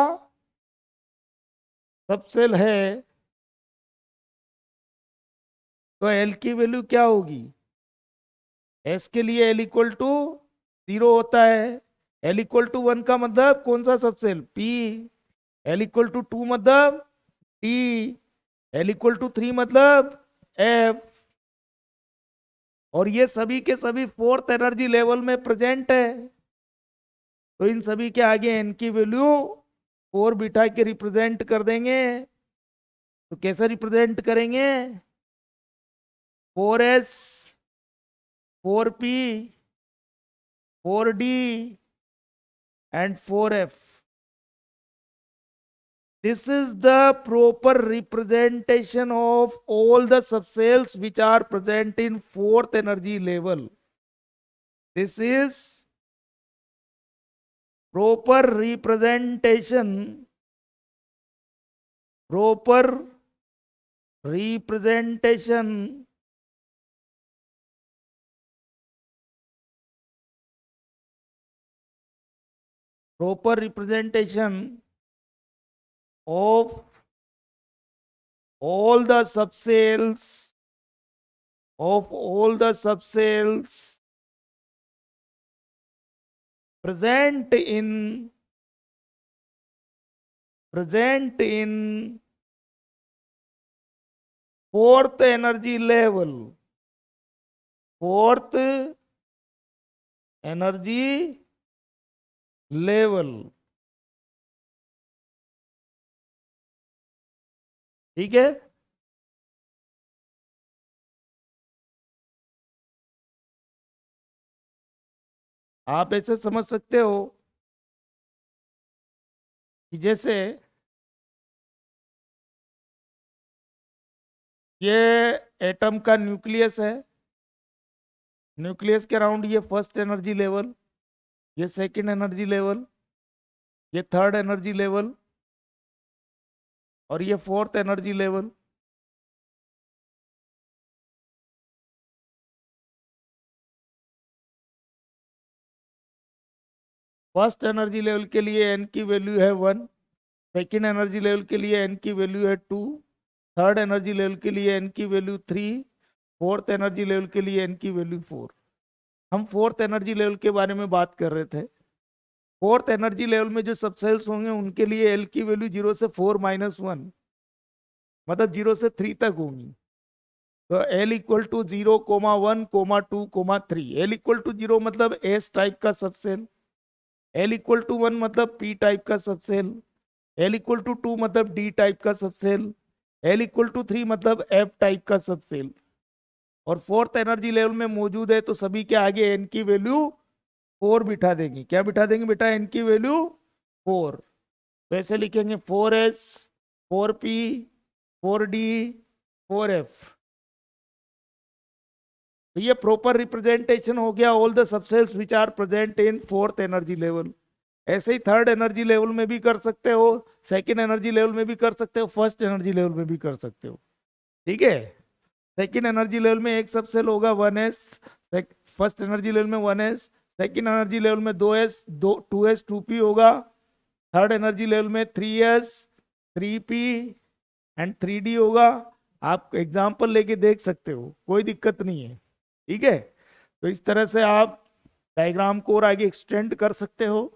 सबसेल है, तो एल की वैल्यू क्या होगी? एस के लिए एल इक्वल टू 0 होता है, एल इक्वल टू 1 का मतलब कौन सा subshell? P, L equal to 2 मतलब टी, एल इक्वल टू 3 मतलब एफ, और ये सभी के सभी फोर्थ एनर्जी लेवल में प्रेजेंट है, तो इन सभी के आगे एन की वैल्यू 4 बिठा के रिप्रेजेंट कर देंगे, तो कैसे रिप्रेजेंट करेंगे? 4s, 4p, 4d and 4f. This is the proper representation of all the subcells which are present in fourth energy level. This is proper representation, proper representation proper representation of all the subcells, of all the subcells present in fourth energy level, fourth energy level। ठीक है, आप ऐसे समझ सकते हो कि जैसे ये एटम का न्यूक्लियस है, न्यूक्लियस के अराउंड ये फर्स्ट एनर्जी लेवल, ये सेकंड एनर्जी लेवल, ये थर्ड एनर्जी लेवल, और ये fourth energy level. First energy level के लिए एन की वैल्यू है 1, सेकंड एनर्जी लेवल के लिए एन की वैल्यू है 2, थर्ड एनर्जी लेवल के लिए एन की वैल्यू 3, फोर्थ एनर्जी लेवल के लिए एन की वैल्यू 4। हम फोर्थ एनर्जी लेवल के बारे में बात कर रहे थे। फोर्थ एनर्जी लेवल में जो सबसेल्स होंगे उनके लिए एल की वैल्यू 0 से 4-1 मतलब 0 से 3 तक होंगी, तो L equal to 0,1,2,3। L equal to 0 मतलब एस टाइप का सबसेल, एल इक्वल टू 1 मतलब पी टाइप का सबसेल, एल इक्वल टू 2 मतलब डी टाइप का सबसेल, L=3 मतलब F टाइप का सबसेल, और फोर्थ एनर्जी लेवल में मौजूद है तो सभी के आगे एन की वैल्यू 4 बिठा देंगे। क्या बिठा देंगे बेटा? एन की वैल्यू 4। तो ऐसे लिखेंगे 4s, 4p, 4d, 4f। तो ये प्रॉपर रिप्रेजेंटेशन हो गया all the subshells which are present in fourth energy level. ऐसे ही थर्ड एनर्जी लेवल में भी कर सकते हो, सेकेंड एनर्जी लेवल में भी कर सकते हो, फर्स्ट एनर्जी लेवल में भी कर सकते हो। ठीक है। सेकेंड एनर्जी लेवल में एक सबसेल होगा 1s, फर्स्ट एनर्जी लेवल में 1s, सेकेंड एनर्जी लेवल में 2s, 2s 2p होगा, थर्ड एनर्जी लेवल में 3s, 3p एंड 3d होगा। आप एग्जाम्पल लेके देख सकते हो, कोई दिक्कत नहीं है। ठीक है। तो इस तरह से आप डायग्राम को और आगे एक्सटेंड कर सकते हो।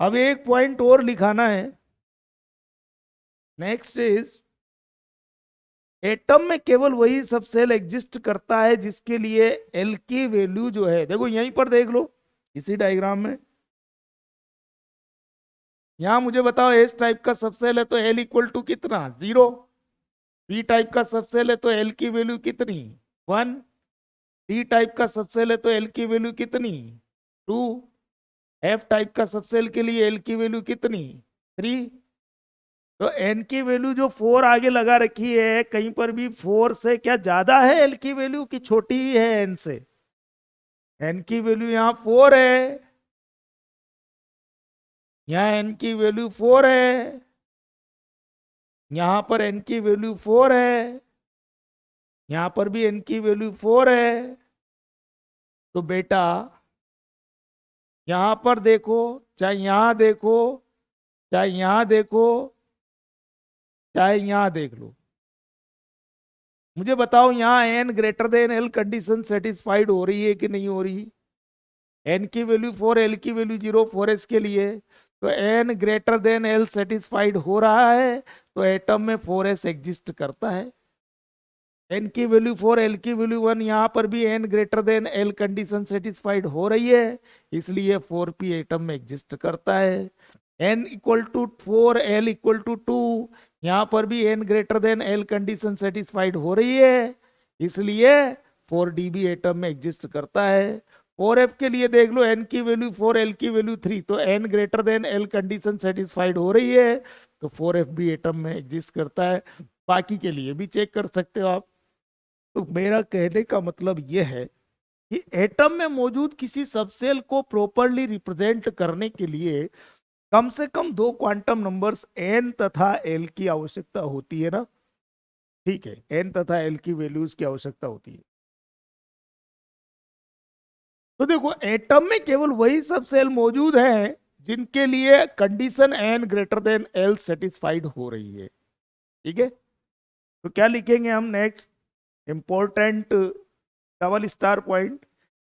अब एक पॉइंट और लिखाना है। नेक्स्ट इज, एटम में केवल वही सबसेल एग्जिस्ट करता है जिसके लिए एल की वैल्यू जो है, देखो यहीं पर देख लो इसी डायग्राम में, यहां मुझे बताओ एस टाइप का सबसेल है तो L=, कितना? 0। पी टाइप का सबसेल है तो एल की वैल्यू कितनी? 1। डी टाइप का सबसेल है तो एल की वैल्यू कितनी? 2। एफ टाइप का सबसेल के लिए एल की वैल्यू कितनी? 3। तो एन की वैल्यू जो 4 आगे लगा रखी है, कहीं पर भी 4 से क्या ज्यादा है एल की वैल्यू की छोटी ही है एन से? एन की वैल्यू यहाँ 4 है, यहाँ एन की वैल्यू 4 है, यहाँ पर एन की वैल्यू 4 है, यहाँ पर भी एन की वैल्यू 4 है। तो बेटा यहाँ पर देखो, चाहे यहाँ देखो, चाहे यहाँ देखो, चाहे यहाँ देख लो, मुझे बताओ यहाँ N greater than L condition satisfied हो रही है कि नहीं हो रही? एन की वैल्यू 4, एल की वैल्यू 0, 4s के लिए। तो N greater than L satisfied हो रहा है तो एटम में 4s एग्जिस्ट करता है। एन की वैल्यू 4, एल की वैल्यू 1, यहाँ पर भी N greater than L condition satisfied हो रही है, इसलिए 4p एटम में एग्जिस्ट करता है। n=4, l=2, यहाँ पर भी n greater than L condition satisfied हो रही है, इसलिए 4d भी एटम में एग्जिस्ट करता है। 4f के लिए देख लो, n की वैल्यू 4, l की वैल्यू 3, तो n greater than L condition satisfied हो रही है तो 4f भी एटम में एग्जिस्ट करता है। बाकी के लिए भी चेक कर सकते हो आप। तो मेरा कहने का मतलब यह है कि एटम में मौजूद किसी सबसेल को प्रॉपरली रिप्रेजेंट करने के लिए कम से कम दो क्वांटम नंबर्स एन तथा एल की आवश्यकता होती है ना? ठीक है, एन तथा एल की वैल्यूज की आवश्यकता होती है। तो देखो एटम में केवल वही सब सेल मौजूद हैं जिनके लिए condition N greater than L satisfied हो रही है। ठीक है। तो क्या लिखेंगे हम next? Important double star point,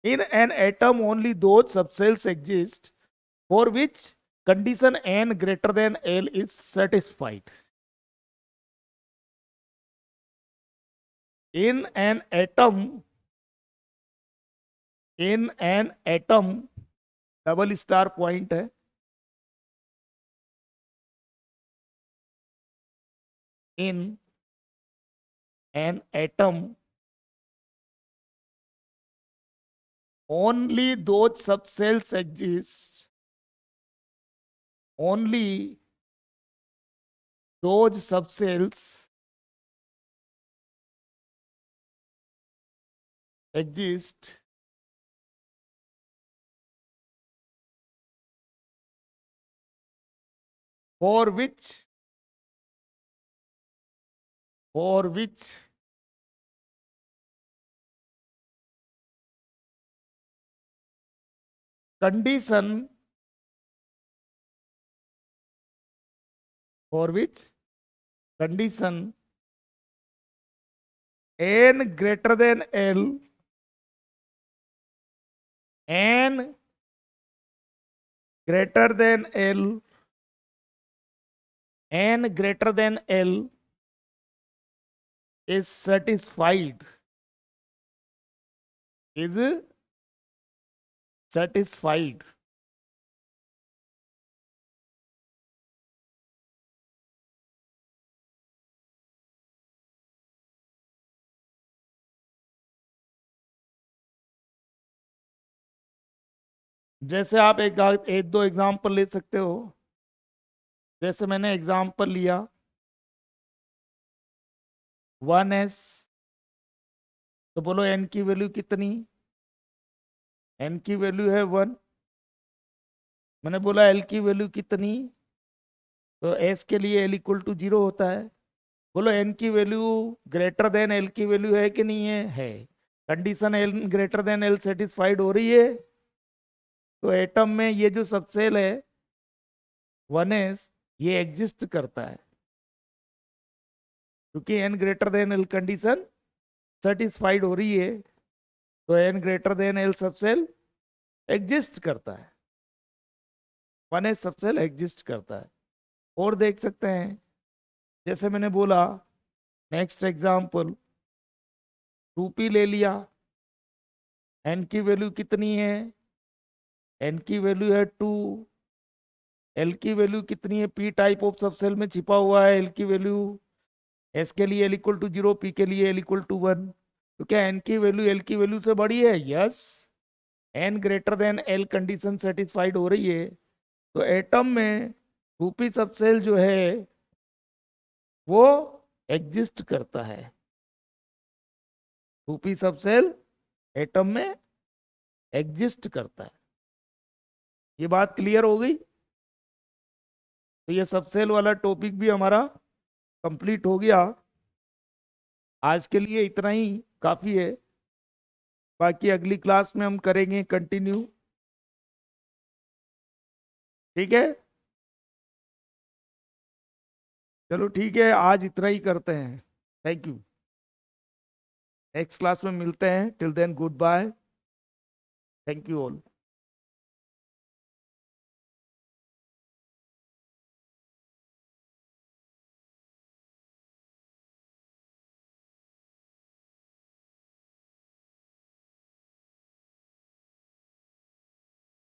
in an atom only those subcells exist for which condition n greater than l is satisfied. In an atom, in an atom, double star point है, in an atom only those subcells exist, only those subcells exist for which condition, for which condition n greater than l, n greater than l, n greater than l is satisfied, is satisfied. जैसे आप एक दो एग्जाम्पल ले सकते हो। जैसे मैंने एग्जाम्पल लिया 1s, तो बोलो n की वैल्यू कितनी। n की वैल्यू है 1। मैंने बोला l की वैल्यू कितनी, तो s के लिए l इक्वल टू 0 होता है। बोलो n की वैल्यू ग्रेटर देन l की वैल्यू है कि नहीं है। Condition l greater than l satisfied हो रही है। तो एटम में ये जो सबसेल है 1s, ये एग्जिस्ट करता है, क्योंकि n greater than l condition satisfied हो रही है। तो n greater than l subshell exist करता है, 1s सबसेल एग्जिस्ट करता है। और देख सकते हैं, जैसे मैंने बोला नेक्स्ट एग्जाम्पल 2p ले लिया। n की वैल्यू कितनी है, n की वैल्यू है 2। l की वैल्यू कितनी है, p टाइप ऑफ सबसेल में छिपा हुआ है l की वैल्यू। s के लिए l इक्वल टू 0, p के लिए l इक्वल टू 1। तो क्या n की वैल्यू l की वैल्यू से बड़ी है? Yes. n greater than l condition satisfied हो रही है। तो एटम में 2p सबसेल जो है वो एग्जिस्ट करता है। 2p सबसेल एटम में एग्जिस्ट करता है। ये बात क्लियर हो गई? तो ये सबसेल वाला टॉपिक भी हमारा कंप्लीट हो गया। आज के लिए इतना ही काफी है, बाकी अगली क्लास में हम करेंगे कंटिन्यू। ठीक है, चलो ठीक है, आज इतना ही करते हैं। Thank you. नेक्स्ट क्लास में मिलते हैं। Till then goodbye. Thank you all.